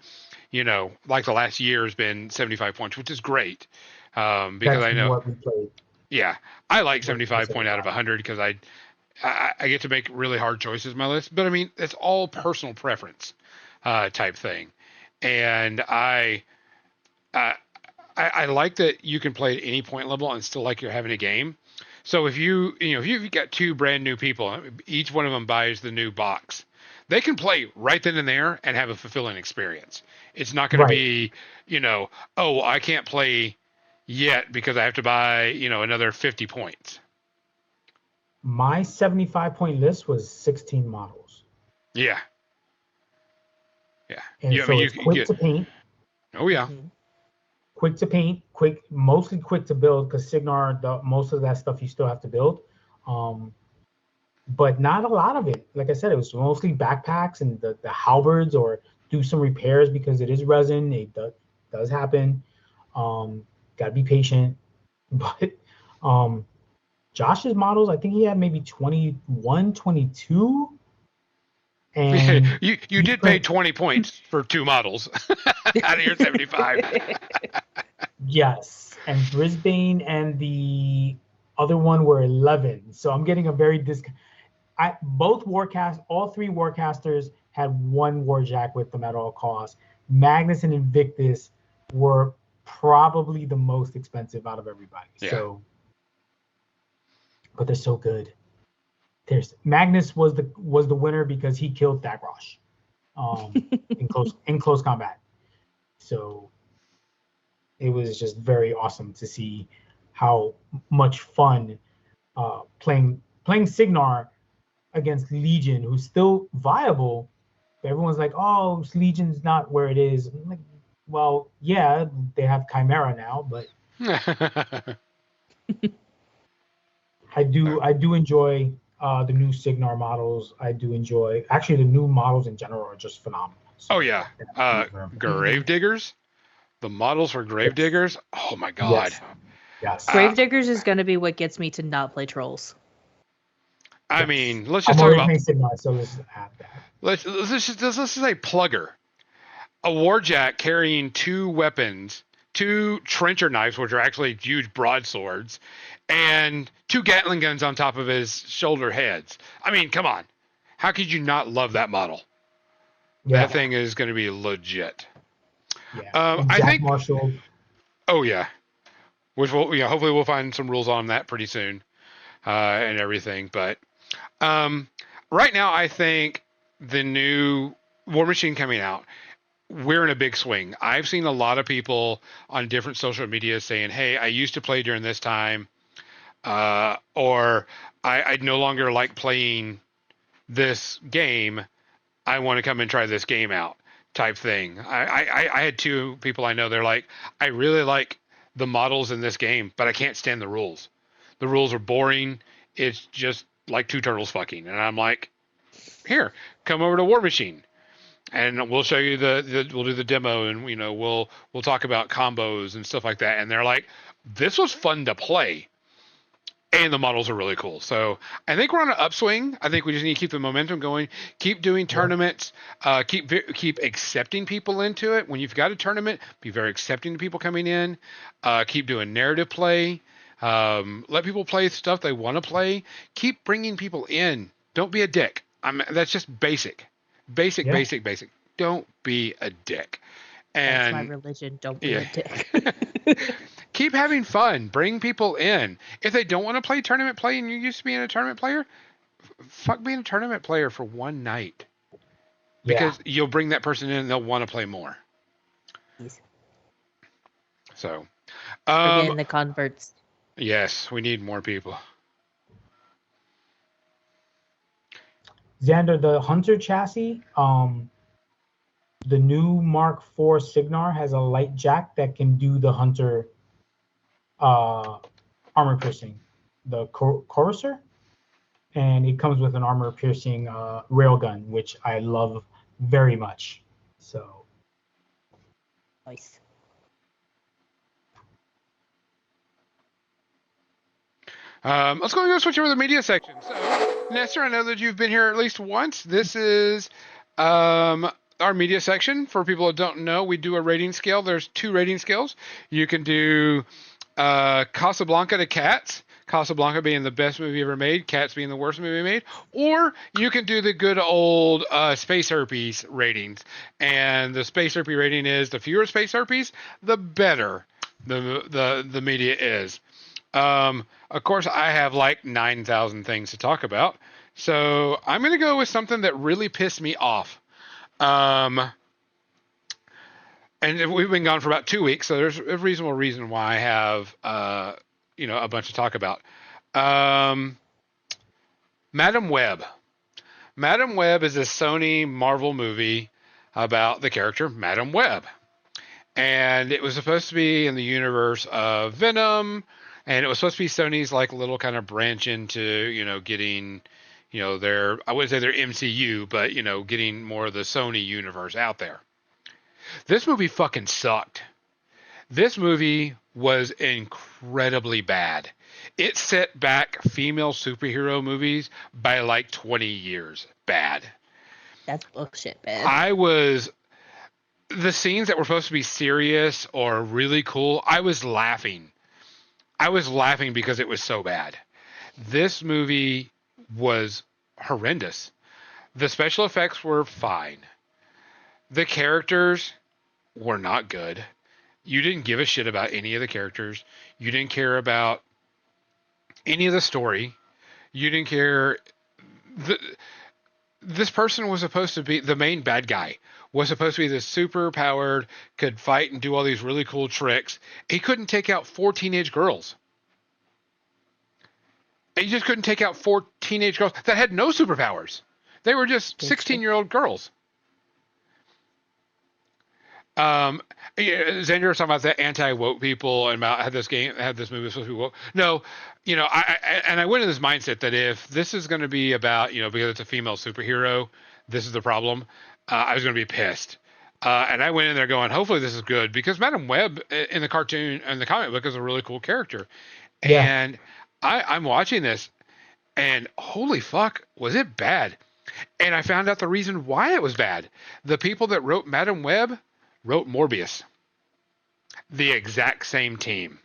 like the last year has been 75 points, which is great, because That's I know, what we played. yeah, I like What we 75 point out of 100 because I get to make really hard choices in my list, but I mean it's all personal preference type thing, and uh, I like that you can play at any point level and still like you're having a game. So if if you've got two brand new people, each one of them buys the new box, they can play right then and there and have a fulfilling experience. It's not going to be, oh, I can't play yet because I have to buy, another 50 points. My 75-point list was 16 models. Yeah. Yeah. And You, I so mean, it's you quick get, to paint, oh yeah. quick to paint, mostly quick to build because Signar, most of that stuff you still have to build. But not a lot of it. Like I said, it was mostly backpacks and the halberds or do some repairs because it is resin. It does happen. Gotta be patient. But Josh's models, I think he had maybe 21, 22. And you did pay 20 points for two models out of your 75. Yes, and Brisbane and the other one were 11. So I'm getting a very all three Warcasters had one Warjack with them at all costs. Magnus and Invictus were probably the most expensive out of everybody. Yeah. So, but they're so good. Magnus was the winner because he killed Thagrosh in close combat. So it was just very awesome to see how much fun playing Signar against Legion, who's still viable. But everyone's like, "Oh, Legion's not where it is." I'm like, well, yeah, they have Chimera now, but I do enjoy the new Signar models. I do enjoy actually the new models in general are just phenomenal. So, oh yeah, Gravediggers, the models for Gravediggers. Oh my god. Yes. Gravediggers is going to be what gets me to not play Trolls. I mean, let's just talk about. Signar, so let's add that. Let's just say Plugger, a Warjack carrying two weapons, two trencher knives, which are actually huge broadswords, and two Gatling guns on top of his shoulder heads. I mean, come on. How could you not love that model? Yeah. That thing is going to be legit. Yeah. I think Marshall. Oh yeah. Which hopefully we'll find some rules on that pretty soon, and everything. But right now, I think the new Warmachine coming out, we're in a big swing. I've seen a lot of people on different social media saying, "Hey, I used to play during this time," or I no longer like playing this game. I want to come and try this game out, type thing. I had two people I know. They're like, I really like the models in this game, but I can't stand the rules. The rules are boring. It's just like two turtles fucking. And I'm like, here, come over to Warmachine, and we'll show you we'll do the demo, and we'll talk about combos and stuff like that. And they're like, this was fun to play, and the models are really cool. So I think we're on an upswing. I think we just need to keep the momentum going, keep doing tournaments, keep accepting people into it. When you've got a tournament, be very accepting to people coming in, keep doing narrative play, let people play stuff they want to play, keep bringing people in. Don't be a dick. That's just basic. Basic. Don't be a dick. And that's my religion. Don't be a dick. Keep having fun. Bring people in. If they don't want to play tournament play and you're used to being a tournament player, fuck being a tournament player for one night. Because you'll bring that person in and they'll want to play more. Yes. So. We're getting the converts. Yes, we need more people. Xander, the Hunter chassis, the new Mark IV Signar has a light jack that can do the Hunter armor piercing. The Courser? and it comes with an armor-piercing railgun, which I love very much. So Nice. Let's go switch over to the media section. So, Nestor, I know that you've been here at least once. This is our media section. For people that don't know, we do a rating scale. There's 2 rating scales. You can do Casablanca to Cats. Casablanca being the best movie ever made, Cats being the worst movie made, or you can do the good old space herpes ratings. And the space herpes rating is the fewer space herpes, the better the media is. Of course, I have like 9,000 things to talk about, so I'm going to go with something that really pissed me off. And we've been gone for about 2 weeks, so there's a reasonable reason why I have, a bunch to talk about. Madam Web. Madam Web is a Sony Marvel movie about the character Madam Web. And it was supposed to be in the universe of Venom, and it was supposed to be Sony's like little kind of branch into, getting, I wouldn't say their MCU, but, getting more of the Sony universe out there. This movie fucking sucked. This movie was incredibly bad. It set back female superhero movies by like 20 years. Bad. That's bullshit, man. The scenes that were supposed to be serious or really cool, I was laughing. I was laughing because it was so bad. This movie was horrendous. The special effects were fine. The characters were not good. You didn't give a shit about any of the characters. You didn't care about any of the story. You didn't care. This person was supposed to be the main bad guy. Was supposed to be this super powered, could fight and do all these really cool tricks. He couldn't take out 4 teenage girls. He just couldn't take out 4 teenage girls that had no superpowers. They were just 16-year-old girls. Xander was talking about the anti-woke people and about how this movie was supposed to be woke. No, I went in this mindset that if this is going to be about, because it's a female superhero, this is the problem. I was going to be pissed. And I went in there going, hopefully this is good, because Madam Web in the cartoon and the comic book is a really cool character. Yeah. And I'm watching this, and holy fuck, was it bad? And I found out the reason why it was bad. The people that wrote Madam Web wrote Morbius. The exact same team.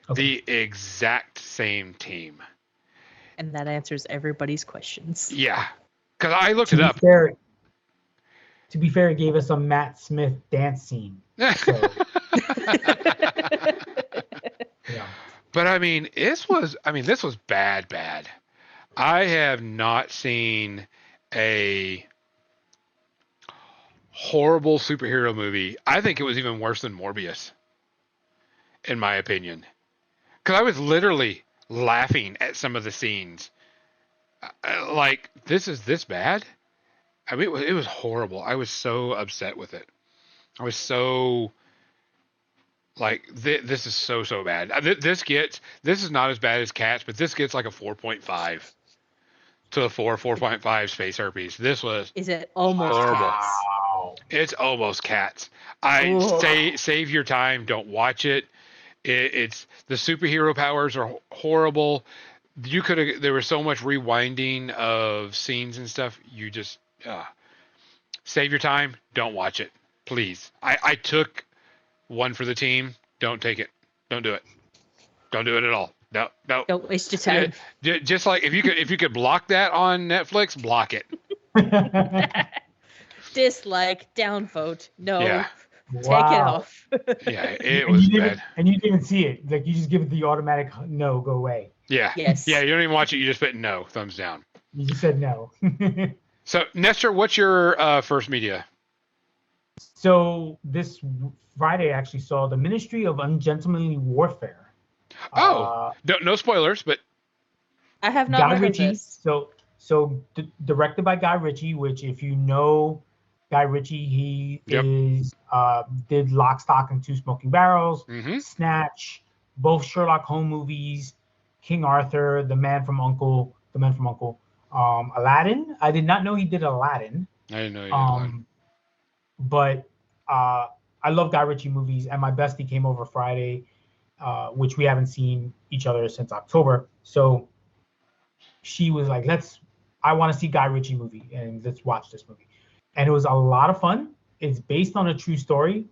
Okay. The exact same team. And that answers everybody's questions. Yeah. Because I looked it up. To be fair, it gave us a Matt Smith dance scene. So. Yeah. But this was bad. I have not seen a horrible superhero movie. I think it was even worse than Morbius, in my opinion. Because I was literally laughing at some of the scenes. Like, this is this bad? It was horrible. I was so upset with it. I was so... Like, this is so bad. This is not as bad as Cats, but this gets like a 4.5 to a 4.5 space herpes. This was... Is it almost horrible? Cats? Wow. It's almost Cats. Save your time. Don't watch it. It's the superhero powers are horrible. There was so much rewinding of scenes and stuff. You just save your time. Don't watch it, please. I took one for the team. Don't take it. Don't do it. Don't do it at all. No. Don't waste your time. Just like if you could block that on Netflix, block it. Dislike, downvote. No. Yeah. Take it off. Yeah, it was bad. And you didn't even see it. Like, you just give it the automatic no, go away. Yeah. Yes. Yeah, you don't even watch it. You just put no, thumbs down. You just said no. So, Nestor, what's your first media? So this Friday I actually saw the Ministry of Ungentlemanly Warfare. No spoilers, but I have not heard Ritchie, this. So directed by Guy Ritchie, which if you know Guy Ritchie, he did Lock, Stock, and Two Smoking Barrels, mm-hmm. Snatch, both Sherlock Holmes movies, King Arthur, The Man from Uncle, Aladdin. I did not know he did Aladdin. I didn't know you did Aladdin. But I love Guy Ritchie movies, and my bestie came over Friday, which we haven't seen each other since October. So she was like, I want to see Guy Ritchie movie, and let's watch this movie. And it was a lot of fun. It's based on a true story.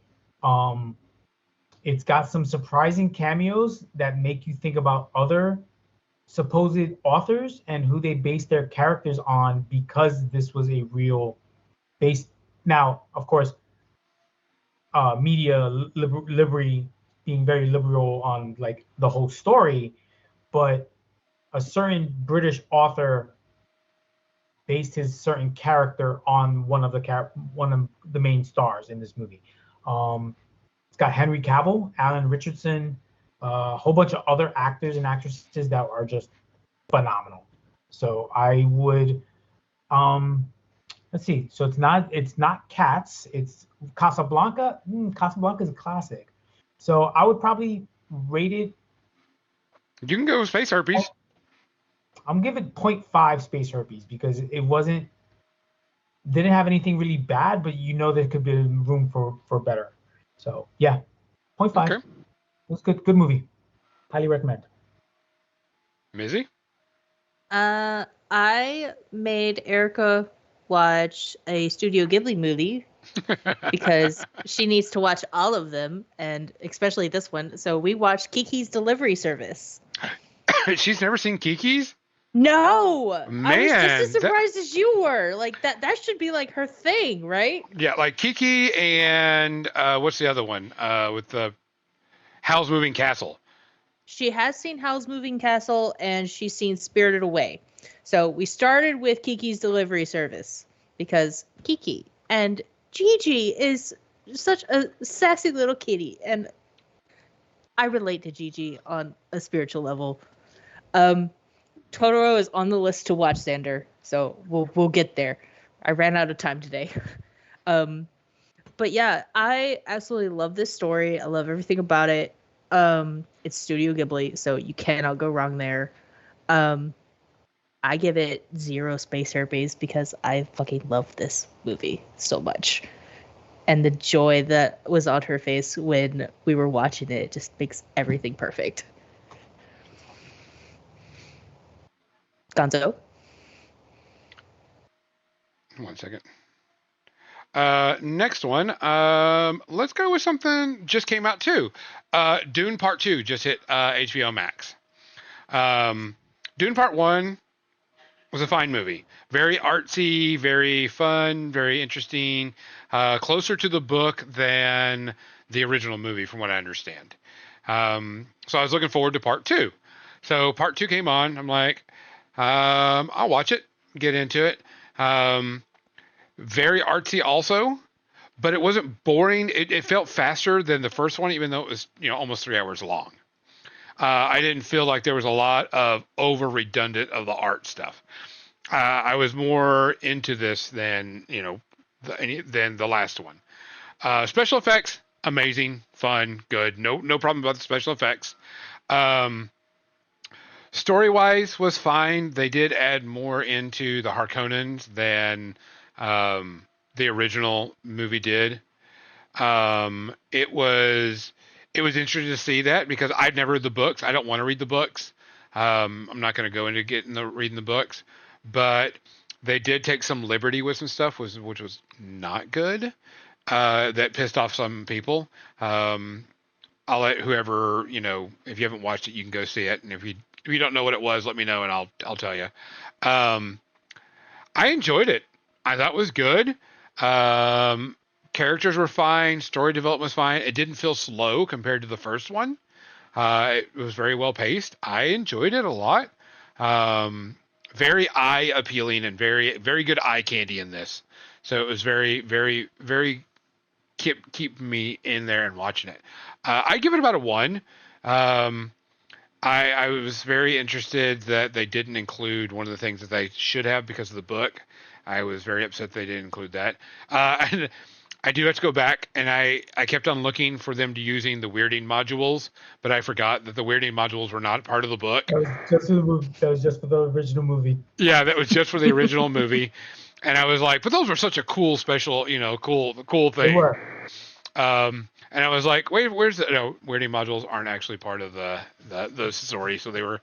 It's got some surprising cameos that make you think about other supposed authors and who they based their characters on, because this was a real base. Now, of course, media liberty being very liberal on like the whole story, but a certain British author based his certain character on one of the main stars in this movie. It's got Henry Cavill, Alan Richardson, a whole bunch of other actors and actresses that are just phenomenal. So I would, let's see. So it's not Cats. It's Casablanca. Casablanca is a classic. So I would probably rate it. You can go with Space Herpes. I'm giving 0.5 Space Herpes because it didn't have anything really bad, but there could be room for better. So yeah, 0.5. Okay. It was good movie. Highly recommend. Mizzy? I made Erica watch a Studio Ghibli movie because she needs to watch all of them, and especially this one. So we watched Kiki's Delivery Service. She's never seen Kiki's? No, man, I was just as surprised as you were. Like that should be like her thing, right? Yeah, like Kiki and what's the other one with the Howl's Moving Castle? She has seen Howl's Moving Castle and she's seen Spirited Away. So we started with Kiki's Delivery Service because Kiki and Gigi is such a sassy little kitty, and I relate to Gigi on a spiritual level. Totoro is on the list to watch, Xander, so we'll get there. I ran out of time today. But yeah, I absolutely love this story. I love everything about it. It's Studio Ghibli, so you cannot go wrong there. I give it 0 Space Herpes because I fucking love this movie so much. And the joy that was on her face when we were watching it just makes everything perfect. Gonzo? 1 second. Next one. Let's go with something just came out too. Dune Part 2 just hit HBO Max. Dune Part 1 was a fine movie. Very artsy, very fun, very interesting. Closer to the book than the original movie, from what I understand. So I was looking forward to Part 2. So Part 2 came on. I'm like, I'll watch it, get into it. Very artsy also, but it wasn't boring. It felt faster than the first one, even though it was, almost 3 hours long. I didn't feel like there was a lot of over redundant of the art stuff. I was more into this than, than the last one. Special effects, amazing, fun, good. No problem about the special effects. Story-wise was fine. They did add more into the Harkonnens than the original movie did. It was interesting to see that because I'd never read the books. I don't want to read the books. I'm not going to go into reading the books, but they did take some liberty with some stuff, which was not good. That pissed off some people. I'll let whoever, if you haven't watched it, you can go see it, and if you don't know what it was, let me know and I'll tell you. I enjoyed it. I thought it was good. Characters were fine. Story development was fine. It didn't feel slow compared to the first one. It was very well paced. I enjoyed it a lot. Very eye appealing and very, very good eye candy in this. So it was very, very, very keep me in there and watching it. I give it about a 1. I was very interested that they didn't include one of the things that they should have because of the book. I was very upset they didn't include that. And I do have to go back, and I kept on looking for them to using the weirding modules, but I forgot that the weirding modules were not part of the book. That was just for the movie. That was just for the original movie. Yeah, that was just for the original movie, and I was like, but those were such a cool special, cool They thing. were. And I was like, wait, where's the no weirding modules aren't actually part of the story, so they were.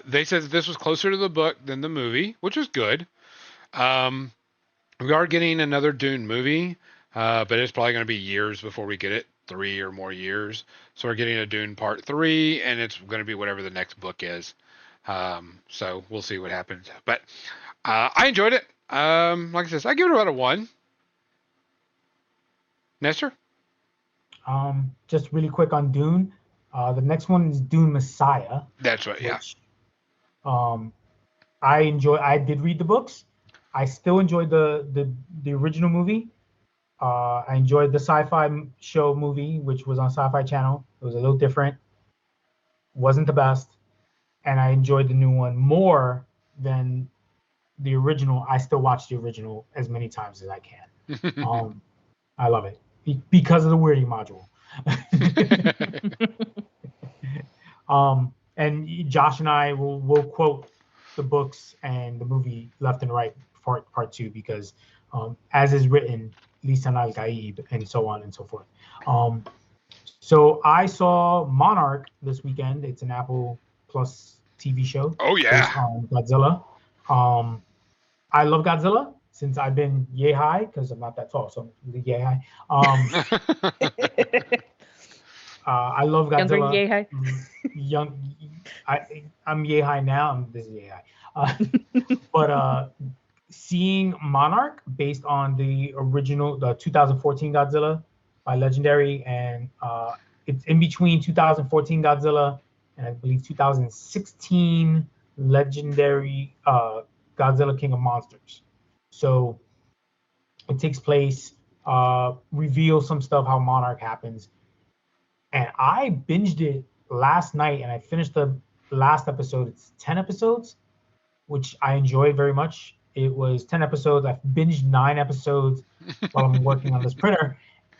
They said that this was closer to the book than the movie, which was good. We are getting another Dune movie, but it's probably going to be years before we get it, 3 or more years. So we're getting a Dune Part 3, and it's going to be whatever the next book is. So we'll see what happens. But I enjoyed it. Like I said, I give it about a 1. Nestor? Just really quick on Dune. The next one is Dune Messiah. That's right, yeah. Which, I did read the books. I still enjoyed the original movie. I enjoyed the sci-fi show movie, which was on Sci-Fi Channel. It was a little different. Wasn't the best. And I enjoyed the new one more than the original. I still watch the original as many times as I can. I love it because of the weirding module. And Josh and I will quote the books and the movie left and right part 2 because as is written, Lisan al-Gaib, and so on and so forth. So I saw Monarch this weekend. It's an Apple Plus TV show. Oh yeah. Based on Godzilla. I love Godzilla since I've been yay high because I'm not that tall, so I'm yay high. I love Godzilla. Younger yay high. I'm yay high now. I'm busy yay high. But seeing Monarch based on the 2014 Godzilla by Legendary, and it's in between 2014 Godzilla and I believe 2016 Legendary Godzilla King of Monsters. So it takes place, reveals some stuff how Monarch happens. And I binged it last night and I finished the last episode. It's 10 episodes, which I enjoyed very much. It was 10 episodes. I binged 9 episodes while I'm working on this printer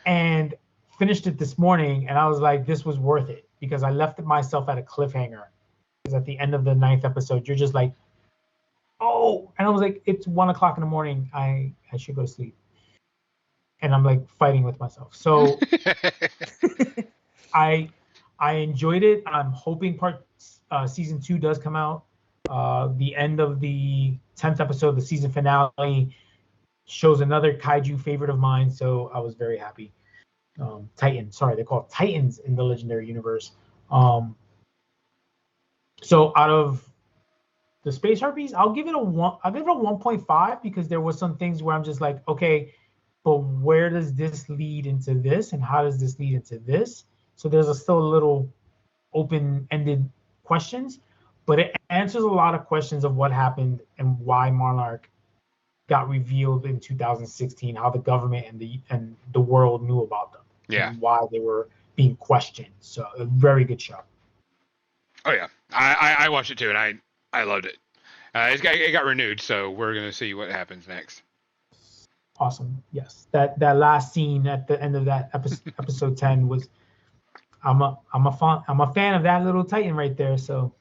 and finished it this morning. And I was like, this was worth it because I left myself at a cliffhanger. Because at the end of the 9th episode, you're just like, oh, and I was like, it's 1 o'clock in the morning. I should go to sleep. And I'm like fighting with myself. So I enjoyed it. I'm hoping season 2 does come out. The end of the 10th episode, the season finale, shows another kaiju favorite of mine. So I was very happy. Titan, sorry, they're called Titans in the Legendary universe. So out of the Space Harpies, I'll give it a 1. I'll give it a 1.5 because there was some things where I'm just like, okay, but where does this lead into this, and how does this lead into this? So there's still a little open-ended questions, but it answers a lot of questions of what happened and why Monarch got revealed in 2016, how the government and the world knew about them, and why they were being questioned. So a very good show. Oh yeah, I watched it too, and I loved it. It got renewed, so we're gonna see what happens next. Awesome. Yes, that last scene at the end of that episode 10 was. I'm a fan of that little Titan right there. So,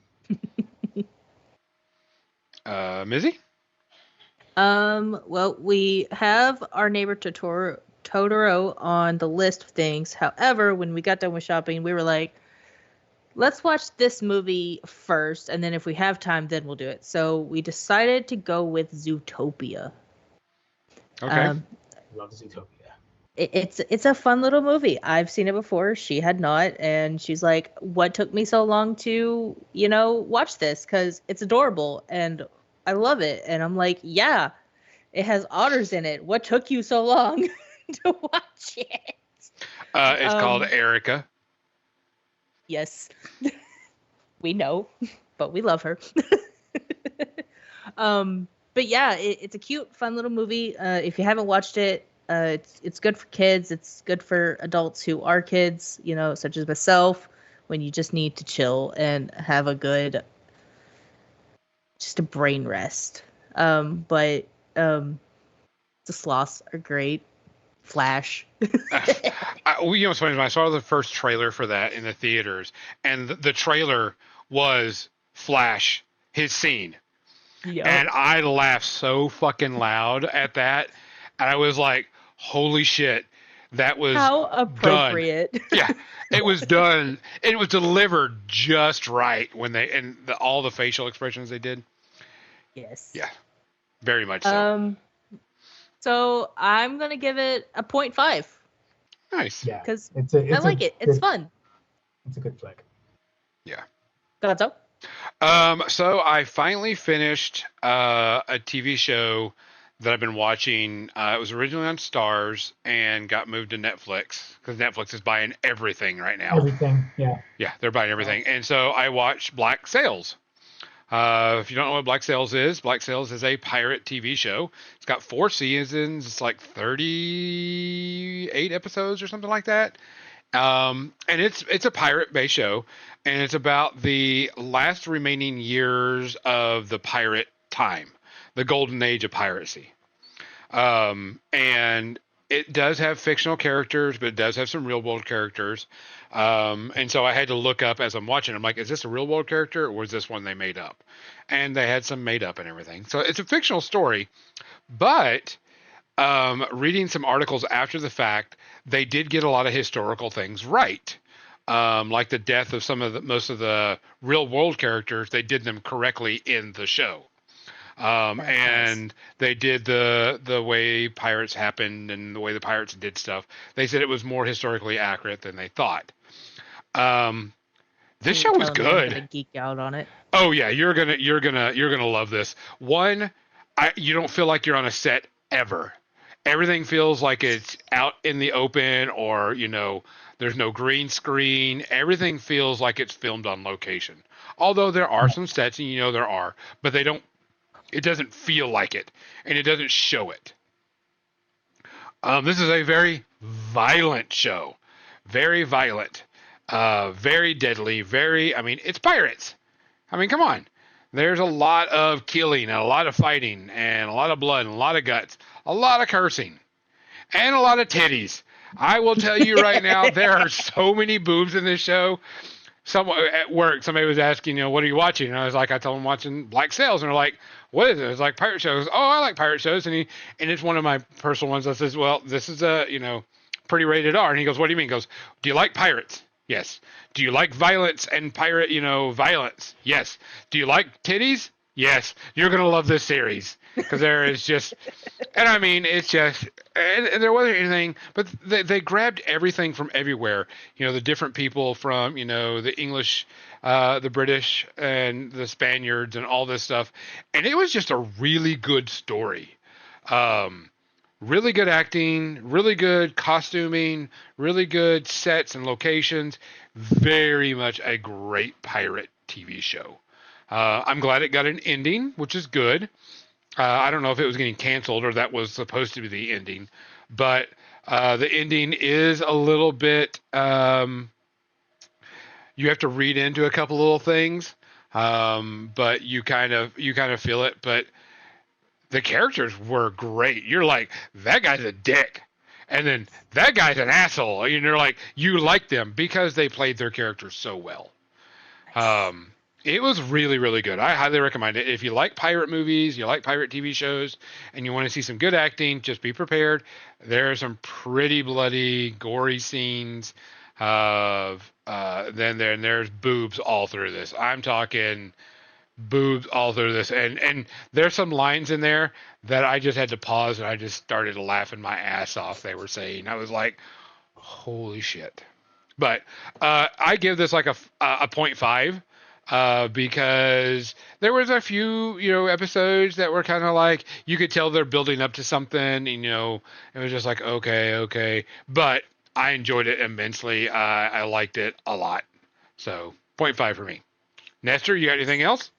Mizzy? Well, we have Our Neighbor Totoro on the list of things. However, when we got done with shopping, we were like, let's watch this movie first, and then if we have time, then we'll do it. So we decided to go with Zootopia. Okay. Love Zootopia. It's a fun little movie. I've seen it before. She had not, and she's like, "What took me so long to, watch this? Because it's adorable and I love it." And I'm like, "Yeah, it has otters in it. What took you so long to watch it?" It's called Erica. Yes, we know, but we love her. But yeah, it's a cute, fun little movie. If you haven't watched it. It's good for kids. It's good for adults who are kids, such as myself, when you just need to chill and have just a brain rest. But the sloths are great. Flash. What's funny is when I saw the first trailer for that in the theaters, and the trailer was Flash, his scene, Yep. and I laughed so fucking loud at that, and I was like, "Holy shit, that was How appropriate. done." Yeah, it was done. It was delivered just right when all the facial expressions they did. Yes. Yeah, very much so. So I'm gonna give it a 0.5. Nice. Yeah, Because it's a I like it. It's fun. It's a good flick. Yeah. Gonzo? So I finally finished a TV show that I've been watching. It was originally on Stars and got moved to Netflix because Netflix is buying everything right now. Everything, yeah. Yeah, they're buying everything. And so I watched Black Sails. If you don't know what Black Sails is a pirate TV show. It's got 4 seasons. It's like 38 episodes or something like that. And it's a pirate-based show, and it's about the last remaining years of the pirate time, the golden age of piracy. And it does have fictional characters, but it does have some real-world characters. And so I had to look up as I'm watching. I'm like, is this a real-world character, or was this one they made up? And they had some made up and everything. So it's a fictional story, but reading some articles after the fact, they did get a lot of historical things right. Like the death of most of the real world characters, they did them correctly in the show. And they did the way pirates happened and the way the pirates did stuff. They said it was more historically accurate than they thought. This show was good. I'm gonna geek out on it. Oh yeah, you're gonna love this. One, you don't feel like you're on a set ever. Everything feels like it's out in the open, or there's no green screen. Everything feels like it's filmed on location. Although there are some sets, and there are, but they don't. It doesn't feel like it, and it doesn't show it. This is a very violent show, very violent, very deadly, it's pirates. I mean, come on. There's a lot of killing and a lot of fighting and a lot of blood and a lot of guts, a lot of cursing, and a lot of titties. I will tell you right now, there are so many boobs in this show. Someone at work, somebody was asking, what are you watching? And I was like, I told them I'm watching Black Sails, and they're like, what is it? It's like pirate shows. Oh, I like pirate shows, and it's one of my personal ones. I says, well, this is a pretty rated R, and he goes, what do you mean? He goes, do you like pirates? Yes. Do you like violence and pirate, violence? Yes. Do you like titties? Yes. You're going to love this series because there is just, and I mean, it's just, and there wasn't anything, but they grabbed everything from everywhere. The different people from, the English, the British and the Spaniards and all this stuff. And it was just a really good story. Really good acting, really good costuming, really good sets and locations. Very much a great pirate TV show. I'm glad it got an ending, which is good. I don't know if it was getting canceled or that was supposed to be the ending, but the ending is a little bit. You have to read into a couple little things, but you kind of feel it. But the characters were great. You're like, that guy's a dick. And then that guy's an asshole. And you're like, you like them because they played their characters so well. It was really, really good. I highly recommend it. If you like pirate movies, you like pirate TV shows, and you want to see some good acting, just be prepared. There are some pretty bloody, gory scenes. Then there's boobs all through this. I'm talking boobs all through this, and there's some lines in there that I just had to pause and I just started laughing my ass off. They were saying, I was like, holy shit. But I give this like a 0.5 because there was a few episodes that were kind of like you could tell they're building up to something, and it was just like okay, but I enjoyed it immensely. I liked it a lot, so 0.5 for me. Nestor, you got anything else?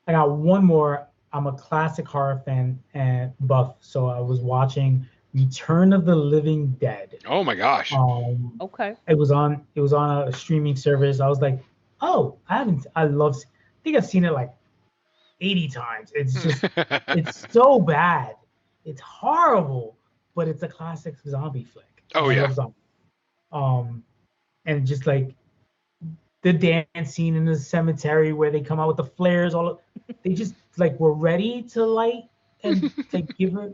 I got one more. I'm a classic horror fan and buff, so I was watching Return of the Living Dead. Oh my gosh. Okay. It was on a streaming service. I was like, I think I've seen it like 80 times. It's just it's so bad. It's horrible. but it's a classic zombie flick. Oh, I yeah. love zombies. And just like the dance scene in the cemetery where they come out with the flares, they just like were ready to light and like give her,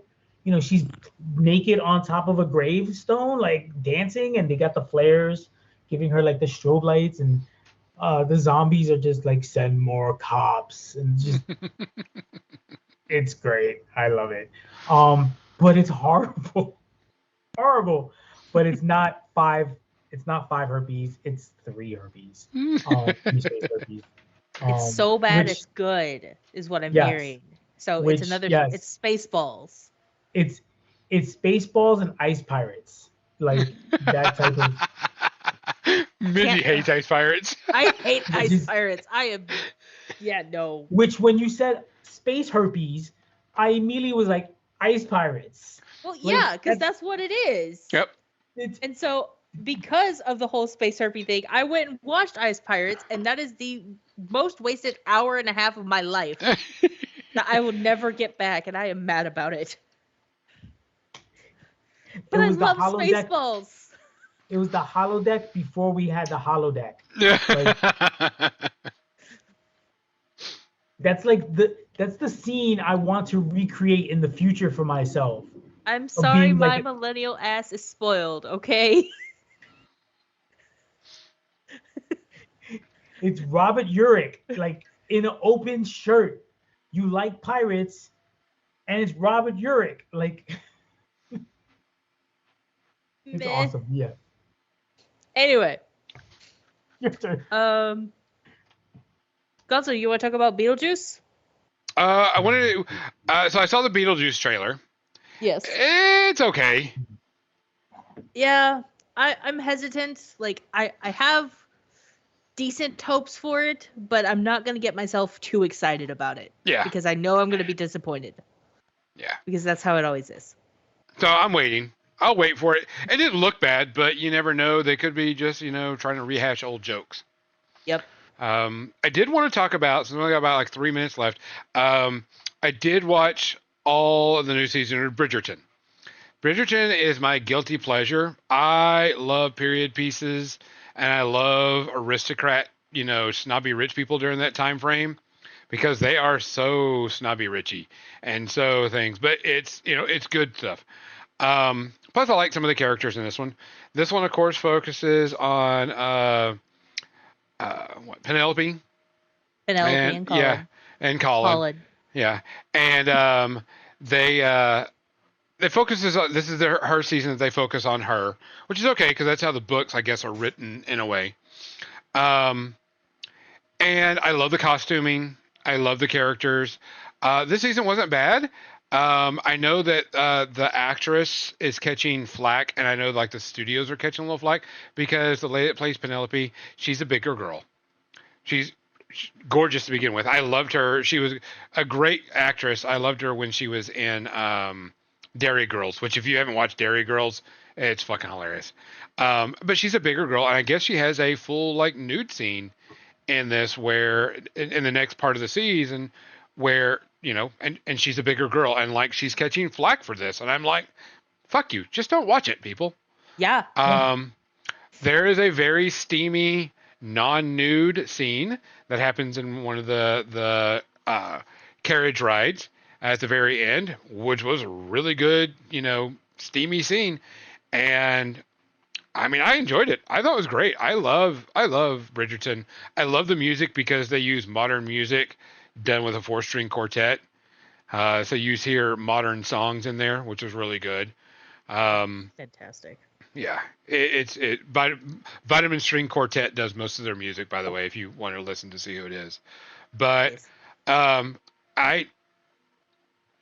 she's naked on top of a gravestone, like dancing, and they got the flares giving her like the strobe lights, and the zombies are just like send more cops, and just it's great. I love it. But it's horrible, horrible. But it's not five. It's not 5 herpes. It's 3 herpes. 3 space herpes. It's so bad, Which, it's good, is what I'm yes, hearing. So which, it's another. yes. It's Spaceballs. It's Spaceballs and Ice Pirates, like that type of. Mizzy hates ice pirates. I hate ice pirates. I am. Yeah, no. Which, when you said space herpes, I immediately was like ice pirates. Well, yeah, because that's what it is. Yep. And so, because of the whole space herpes thing, I went and watched Ice Pirates, and that is the most wasted hour and a half of my life that I will never get back, and I am mad about it. But I love Spaceballs. It was the holodeck before we had the holodeck. That's the scene I want to recreate in the future for myself. I'm sorry, my millennial ass is spoiled, okay? It's Robert Urich, like in an open shirt. You like pirates, and it's Robert Urich. Like, it's awesome. Yeah. Anyway. Your turn. Gonzo, you want to talk about Beetlejuice? I wanted to. So I saw the Beetlejuice trailer. Yes. It's okay. Yeah, I'm hesitant. Like, I have decent hopes for it, but I'm not going to get myself too excited about it. Yeah. Because I know I'm going to be disappointed. Yeah. Because that's how it always is. So I'm waiting. I'll wait for it. It didn't look bad, but you never know. They could be just, trying to rehash old jokes. Yep. I did want to talk about, since we only got about like 3 minutes left, I did watch all of the new season of Bridgerton. Bridgerton is my guilty pleasure. I love period pieces, and I love aristocrat, snobby rich people during that time frame, because they are so snobby richy and so things. But it's, it's good stuff. Plus, I like some of the characters in this one. This one, of course, focuses on Penelope. And Colin. Yeah, and Colin. Yeah, and they focuses on, this is her season that they focus on her, which is okay because that's how the books, I guess, are written in a way. And I love the costuming. I love the characters. This season wasn't bad. I know that the actress is catching flack, and I know like the studios are catching a little flack because the lady that plays Penelope, she's a bigger girl. She's gorgeous to begin with. I loved her. She was a great actress. I loved her when she was in Dairy Girls, which if you haven't watched Dairy Girls, it's fucking hilarious. But she's a bigger girl, and I guess she has a full like nude scene in this where in the next part of the season where, and she's a bigger girl, and like she's catching flack for this, and I'm like, fuck you, just don't watch it, people. Yeah. There is a very steamy non-nude scene that happens in one of the carriage rides at the very end, which was a really good, steamy scene. And I mean, I enjoyed it. I thought it was great. I love Bridgerton. I love the music because they use modern music done with a 4-string quartet. So you hear modern songs in there, which was really good. Fantastic. Yeah, Vitamin String Quartet does most of their music, by the way, if you want to listen to see who it is. But I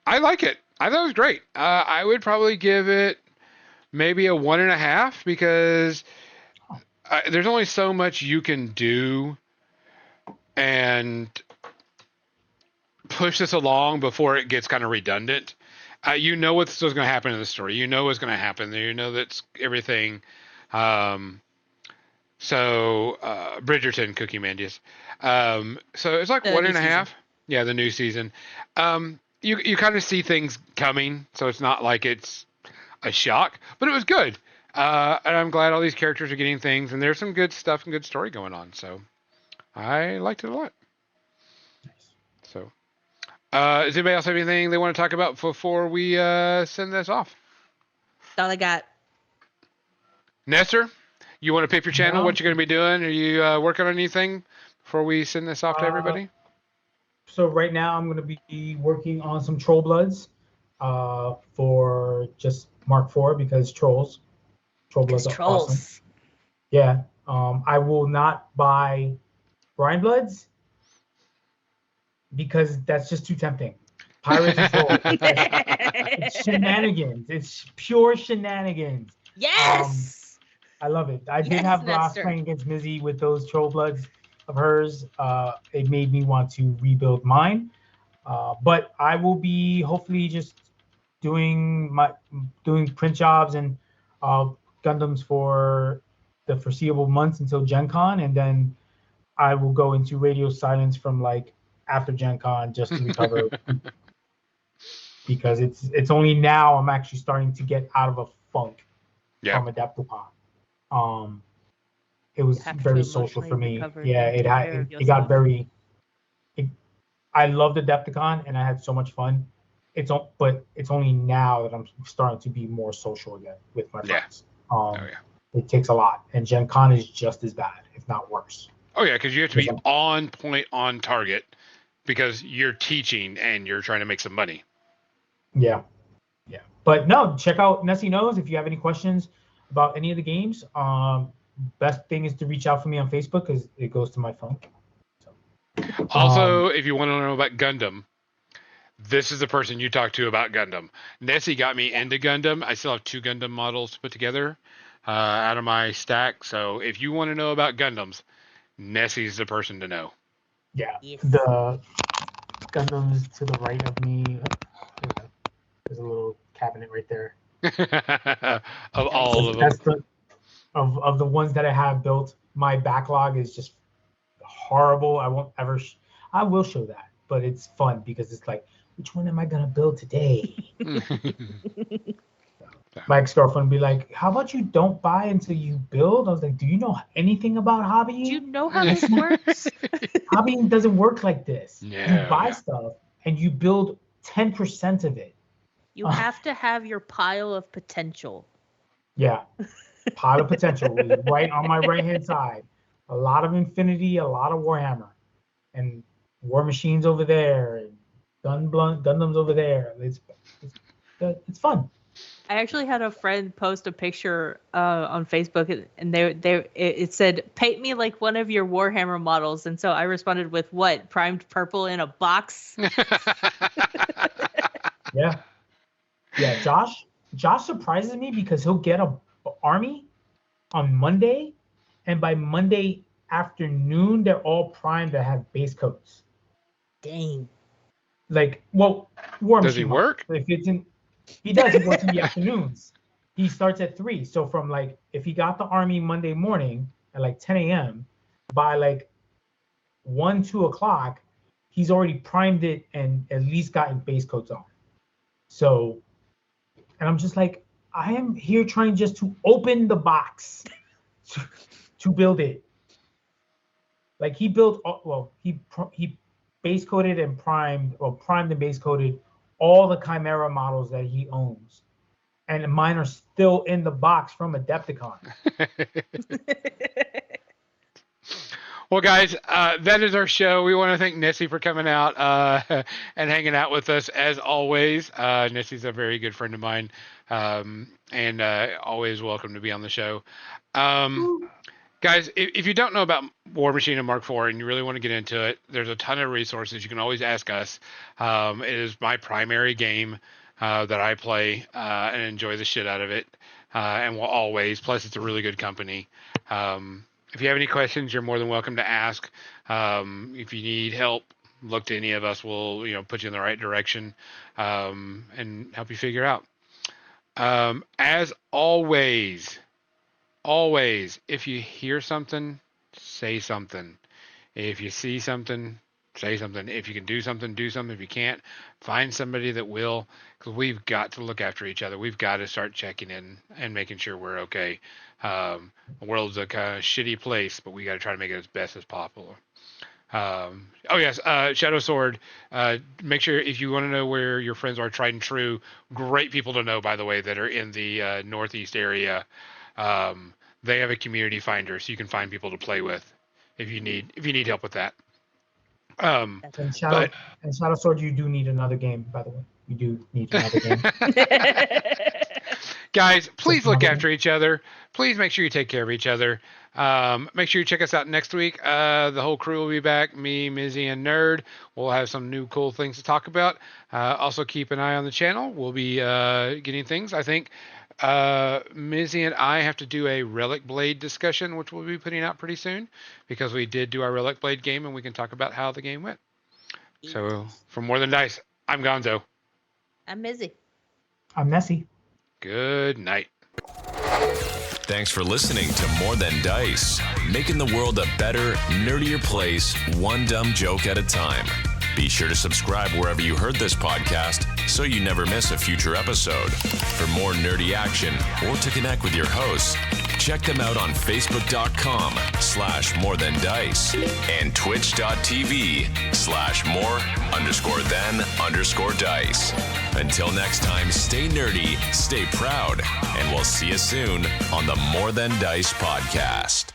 like it. I thought it was great. I would probably give it maybe a 1.5 because there's only so much you can do and push this along before it gets kind of redundant. You know what's going to happen in the story. You know what's going to happen. You know that's everything. So Bridgerton, Cookie Mandius. So it's like 1.5. Yeah, the new season. You kind of see things coming, so it's not like it's a shock, but it was good. And I'm glad all these characters are getting things, and there's some good stuff and good story going on. So I liked it a lot. So, does anybody else have anything they want to talk about before we send this off? That's all I got. Nestor, you want to pick your channel? No. What you're going to be doing? Are you working on anything before we send this off to everybody? So right now I'm going to be working on some Troll Bloods for just Mark IV because Troll Bloods are awesome. Yeah. I will not buy Brine Bloods because that's just too tempting. Pirates and Trolls. It's shenanigans. It's pure shenanigans. Yes. I love it. I did have last playing against Mizzy with those Troll Bloods of hers. It made me want to rebuild mine. But I will be hopefully just doing print jobs and Gundams for the foreseeable months until Gen Con, and then I will go into radio silence from like after Gen Con just to recover because it's only now I'm actually starting to get out of a funk from Adepticon. It was very social for me. Yeah, it got very. I loved Adepticon and I had so much fun. But it's only now that I'm starting to be more social again with my friends. It takes a lot, and Gen Con is just as bad, if not worse. Oh yeah, because you have to be on point, on target, because you're teaching and you're trying to make some money. Yeah. But no, check out Nessie Knows if you have any questions about any of the games. Best thing is to reach out for me on Facebook because it goes to my phone. So, also, if you want to know about Gundam, this is the person you talk to about Gundam. Nessie got me into Gundam. I still have 2 Gundam models to put together out of my stack. So if you want to know about Gundams, Nessie's the person to know. Yeah. Yes. The Gundams to the right of me. There's a little cabinet right there. Of all of them. Of the ones that I have built, my backlog is just horrible. I won't ever. I will show that, but it's fun because it's like, which one am I gonna build today? My ex-girlfriend would be like, "How about you don't buy until you build?" I was like, "Do you know anything about hobbying? Do you know how this works? Hobbying doesn't work like this. You buy stuff and you build 10% of it. You have to have your pile of potential. Yeah, pile of potential is right on my right-hand side. A lot of Infinity, a lot of Warhammer, and Warmachines over there, and Gundams over there. It's fun. I actually had a friend post a picture on Facebook, and it said, "Paint me like one of your Warhammer models." And so I responded with, "What? Primed purple in a box?" Yeah. Josh surprises me because he'll get a army on Monday, and by Monday afternoon they're all primed to have base coats. Dang. Like, well, War Does he Machine work? If it's in, he does. He works in the afternoons. He starts at 3. So from like, if he got the army Monday morning at like 10 a.m., by like 2 o'clock, he's already primed it and at least gotten base coats on. So, and I'm just like, I am here trying just to open the box to build it. Like he built, he base coated and primed and base coated all the Chimera models that he owns. And mine are still in the box from Adepticon. Well, guys, that is our show. We want to thank Nessie for coming out and hanging out with us as always. Nessie's a very good friend of mine and always welcome to be on the show. Guys, if you don't know about Warmachine and Mark IV and you really want to get into it, there's a ton of resources. You can always ask us. It is my primary game that I play and enjoy the shit out of it and will always. Plus, it's a really good company. If you have any questions, you're more than welcome to ask. If you need help, look to any of us. We'll put you in the right direction and help you figure out. As always, if you hear something, say something. If you see something, say something. If you can do something, do something. If you can't, find somebody that will, because we've got to look after each other. We've got to start checking in and making sure we're okay. The world's a kind of shitty place, but we got to try to make it as best as possible. Oh yes, Shadow Sword. Make sure if you want to know where your friends are, tried and true. Great people to know, by the way, that are in the Northeast area. They have a community finder, so you can find people to play with if you need help with that. And Shadow Sword, you do need another game, by the way. You do need another game. Guys, please look after each other. Please make sure you take care of each other. Make sure you check us out next week. The whole crew will be back. Me, Mizzy, and Nerd. We'll have some new cool things to talk about. Also, keep an eye on the channel. We'll be getting things. I think Mizzy and I have to do a Relic Blade discussion, which we'll be putting out pretty soon, because we did do our Relic Blade game, and we can talk about how the game went. So, for More Than Dice, I'm Gonzo. I'm Mizzy. I'm Nessie. Good night. Thanks for listening to More Than Dice, making the world a better, nerdier place, one dumb joke at a time. Be sure to subscribe wherever you heard this podcast so you never miss a future episode. For more nerdy action or to connect with your hosts, check them out on Facebook.com/morethandice and Twitch.tv/more_than_dice. Until next time, stay nerdy, stay proud, and we'll see you soon on the More Than Dice podcast.